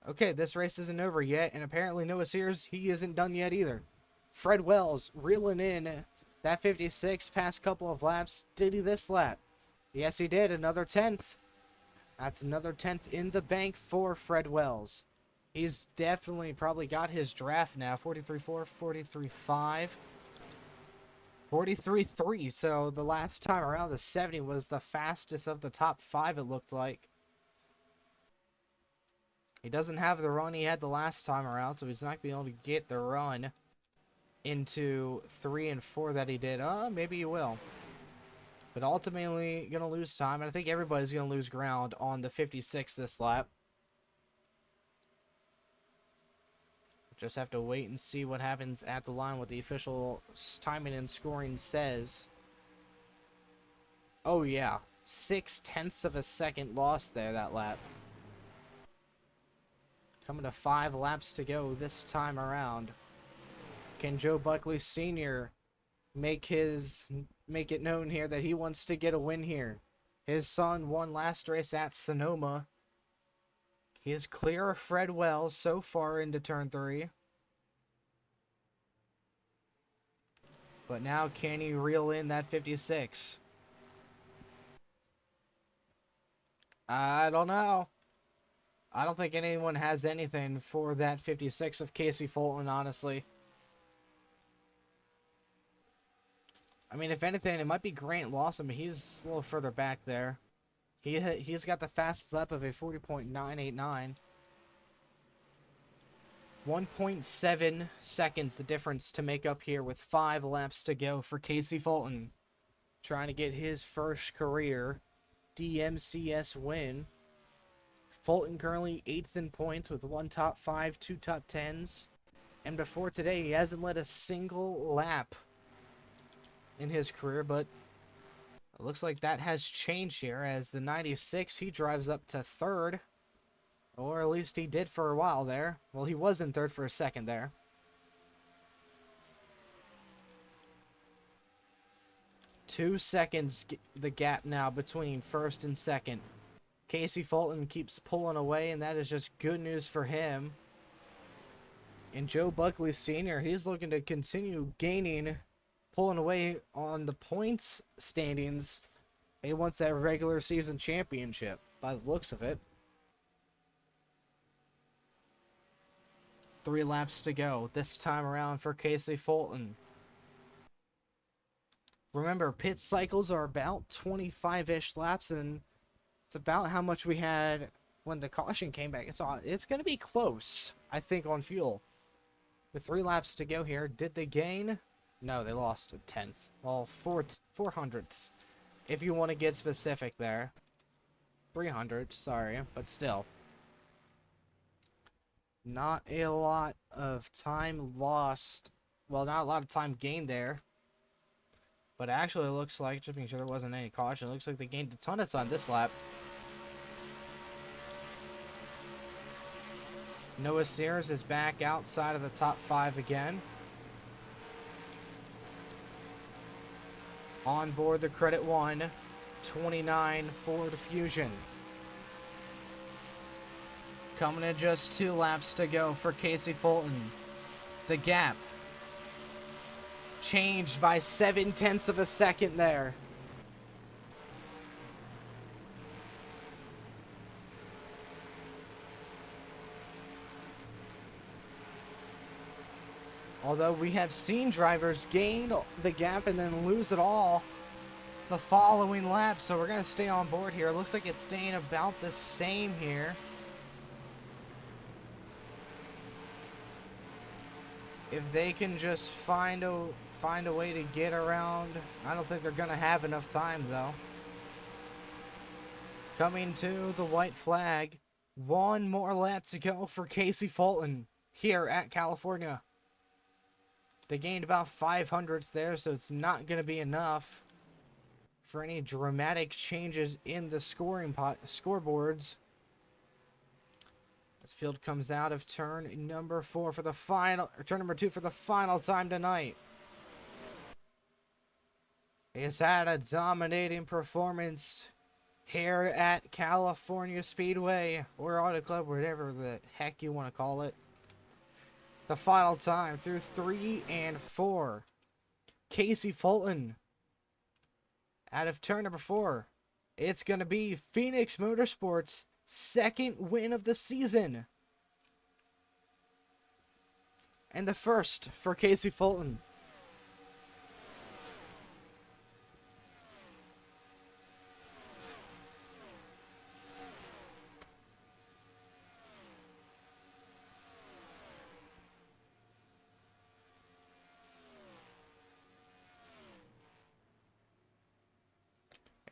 Okay, this race isn't over yet, and apparently Noah Sears, he isn't done yet either. Fred Wells reeling in that 56 past couple of laps. Did he this lap? Yes, he did. Another 10th. That's another 10th in the bank for Fred Wells. He's definitely probably got his draft now. 43.4, 43.5, 43.3. So the last time around, the 70 was the fastest of the top 5, it looked like. He doesn't have the run he had the last time around, so he's not going to be able to get the run into 3 and 4 that he did. Maybe he will. But ultimately, going to lose time. And I think everybody's going to lose ground on the 56 this lap. Just have to wait and see what happens at the line, what the official timing and scoring says. Oh, yeah. 0.6 of a second lost there, that lap. Coming to 5 laps to go this time around. Can Joe Buckley Sr. make it known here that he wants to get a win here? His son won last race at Sonoma. He is clear of Fred Wells so far into turn 3. But now can he reel in that 56? I don't know. I don't think anyone has anything for that 56 of Casey Fulton, honestly. I mean, if anything, it might be Grant Lawson, but he's a little further back there. He's got the fastest lap of a 40.989. 1.7 seconds the difference to make up here with 5 laps to go for Casey Fulton. Trying to get his first career DMCS win. Fulton currently 8th in points with 1 top 5, 2 top 10s. And before today, he hasn't led a single lap in his career, but it looks like that has changed here as the 96, he drives up to 3rd. Or at least he did for a while there. Well, he was in 3rd for a second there. Two seconds the gap now between 1st and 2nd. Casey Fulton keeps pulling away, and that is just good news for him. And Joe Buckley Sr., he's looking to continue pulling away on the points standings. He wants that regular season championship, by the looks of it. 3 laps to go this time around for Casey Fulton. Remember, pit cycles are about 25-ish laps, and it's about how much we had when the caution came back. It's going to be close, I think, on fuel. With 3 laps to go here, did they gain? No, they lost a tenth. Well, 400ths, if you want to get specific there. 300, sorry, but still. Not a lot of time lost. Well, not a lot of time gained there. But actually, it looks like, just making sure there wasn't any caution, it looks like they gained a ton of time this lap. Noah Sears is back outside of the top 5 again. On board the Credit One 29 Ford Fusion. Coming in just 2 laps to go for Casey Fulton. The gap changed by 0.7 of a second there. Although we have seen drivers gain the gap and then lose it all the following lap, so we're going to stay on board here. It looks like it's staying about the same here. If they can just find a way to get around, I don't think they're going to have enough time though. Coming to the white flag. 1 more lap to go for Casey Fulton here at California. They gained about 500ths there, so it's not going to be enough for any dramatic changes in the scoreboards. This field comes out of turn number 4 for the final, or turn number 2 for the final time tonight. He's had a dominating performance here at California Speedway or Auto Club, whatever the heck you want to call it. The final time through 3 and 4. Casey Fulton out of turn number 4. It's going to be Phoenix Motorsports' 2nd win of the season. And the first for Casey Fulton.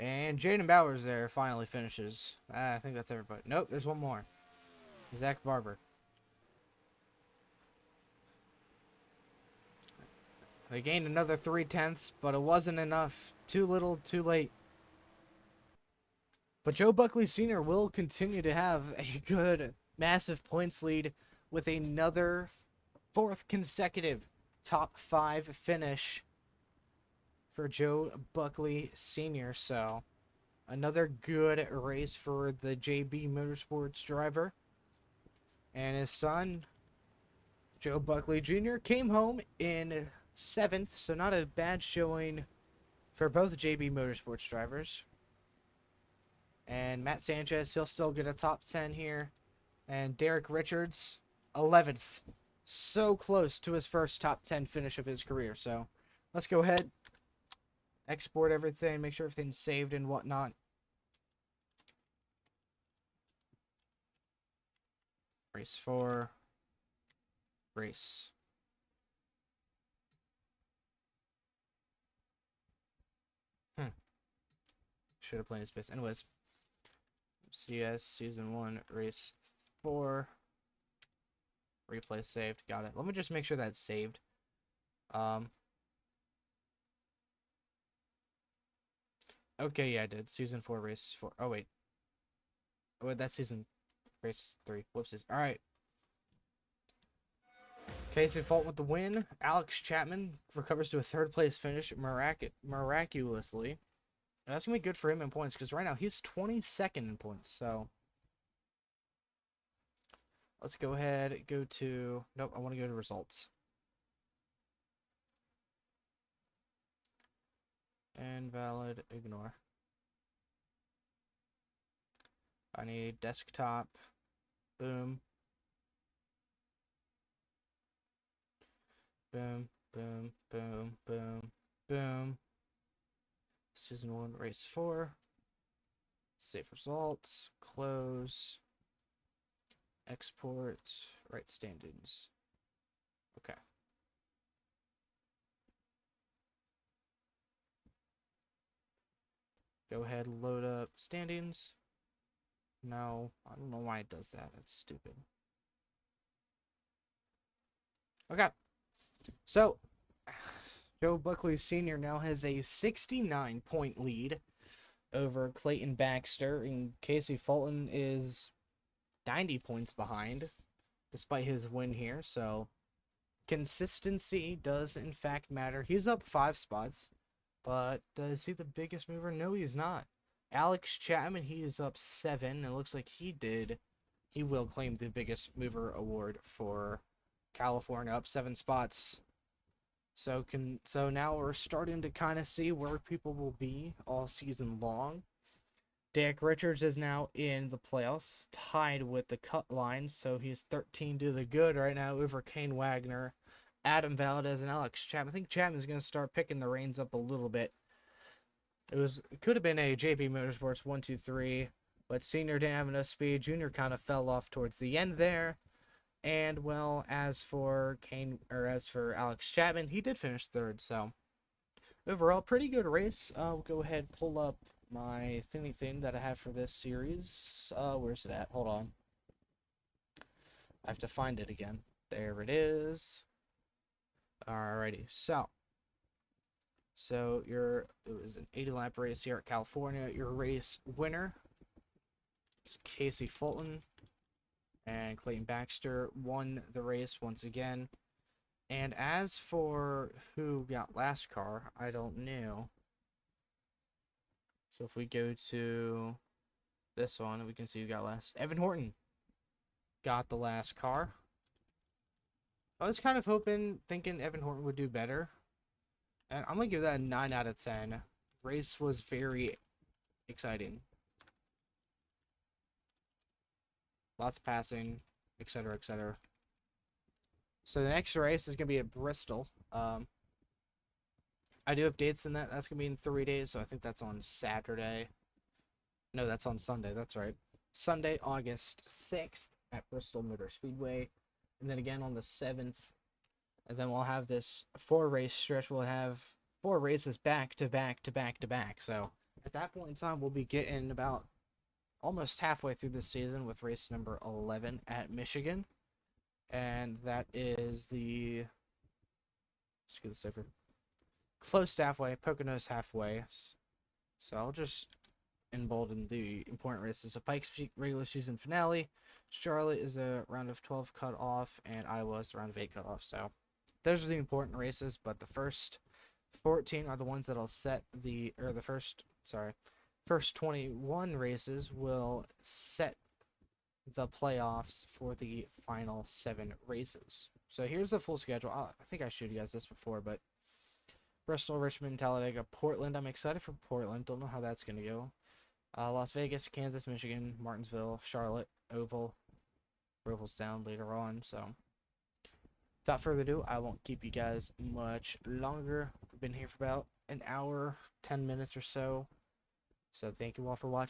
And Jaden Bowers there finally finishes. I think that's everybody. Nope, there's one more. Zach Barber. They gained another 0.3, but it wasn't enough. Too little, too late. But Joe Buckley Sr. will continue to have a good, massive points lead with another 4th consecutive top 5 finish for Joe Buckley Sr. So, another good race for the JB Motorsports driver. And his son, Joe Buckley Jr., came home in 7th, so not a bad showing for both JB Motorsports drivers. And Matt Sanchez, he'll still get a top 10 here. And Derek Richards, 11th. So close to his first top 10 finish of his career. So, let's go ahead, export everything, make sure everything's saved and whatnot. Race 4. Race. Should have played his best. Anyways. CS Season 1, Race 4. Replay saved. Got it. Let me just make sure that's saved. Okay, yeah, I did. Season 4, Race 4. Oh, wait. Oh, wait, that's Season Race 3. Whoopsies. Alright. Casey Fulton with the win. Alex Chapman recovers to a 3rd place finish miraculously. And that's going to be good for him in points, because right now he's 22nd in points, so... Let's go ahead, go to... Nope, I want to go to results. Invalid, ignore. I need desktop. Boom. Boom, boom, boom, boom, boom. Season 1, Race 4. Save results. Close. Export. Write standings. Okay. Go ahead and load up standings. No, I don't know why it does that. That's stupid. Okay. So, Joe Buckley Sr. now has a 69-point lead over Clayton Baxter, and Casey Fulton is 90 points behind, despite his win here. So, consistency does in fact matter. He's up 5 spots, but is he the biggest mover? No, he's not. Alex Chapman, he is up 7, and it looks like he will claim the biggest mover award for California, up 7 spots. So now we're starting to kind of see where people will be all season long. Dak Richards is now in the playoffs, tied with the cut line, so he's 13 to the good right now over Kane Wagner, Adam Valdez, and Alex Chapman. I think Chapman's going to start picking the reins up a little bit. It could have been a JP Motorsports 1-2-3, but Senior didn't have enough speed. Junior kind of fell off towards the end there. And well, as for Alex Chapman, he did finish 3rd. So overall, pretty good race. I'll go ahead and pull up my thingy thing that I have for this series. Where's it at? Hold on. I have to find it again. There it is. Alrighty. So it was an 80-lap race here at California. Your race winner is Casey Fulton. And Clayton Baxter won the race once again. And as for who got last car, I don't know. So if we go to this one, we can see who got last. Evan Horton got the last car. I was kind of thinking Evan Horton would do better. And I'm going to give that a 9 out of 10. Race was very exciting. Lots of passing, etc., etc. So the next race is going to be at Bristol. I do have dates in that. That's going to be in 3 days, so I think that's on Saturday. No, that's on Sunday. That's right. Sunday, August 6th at Bristol Motor Speedway. And then again on the 7th. And then we'll have this 4-race stretch. We'll have 4 races back to back to back to back. So at that point in time, we'll be getting about almost halfway through this season with race number 11 at Michigan. And that is let's get this over. Close to halfway, Poconos halfway. So I'll just embolden the important races. So Pikes Peak regular season finale. Charlotte is a round of 12 cut off, and Iowa is a round of 8 cut off. So those are the important races, but the first 14 are the ones that'll set first 21 races will set the playoffs for the final 7 races. So here's the full schedule. I think I showed you guys this before, but Bristol, Richmond, Talladega, Portland. I'm excited for Portland. Don't know how that's going to go. Las Vegas, Kansas, Michigan, Martinsville, Charlotte, Oval. Oval's down later on. So without further ado, I won't keep you guys much longer. We've been here for about an hour, 10 minutes or so. So thank you all for watching.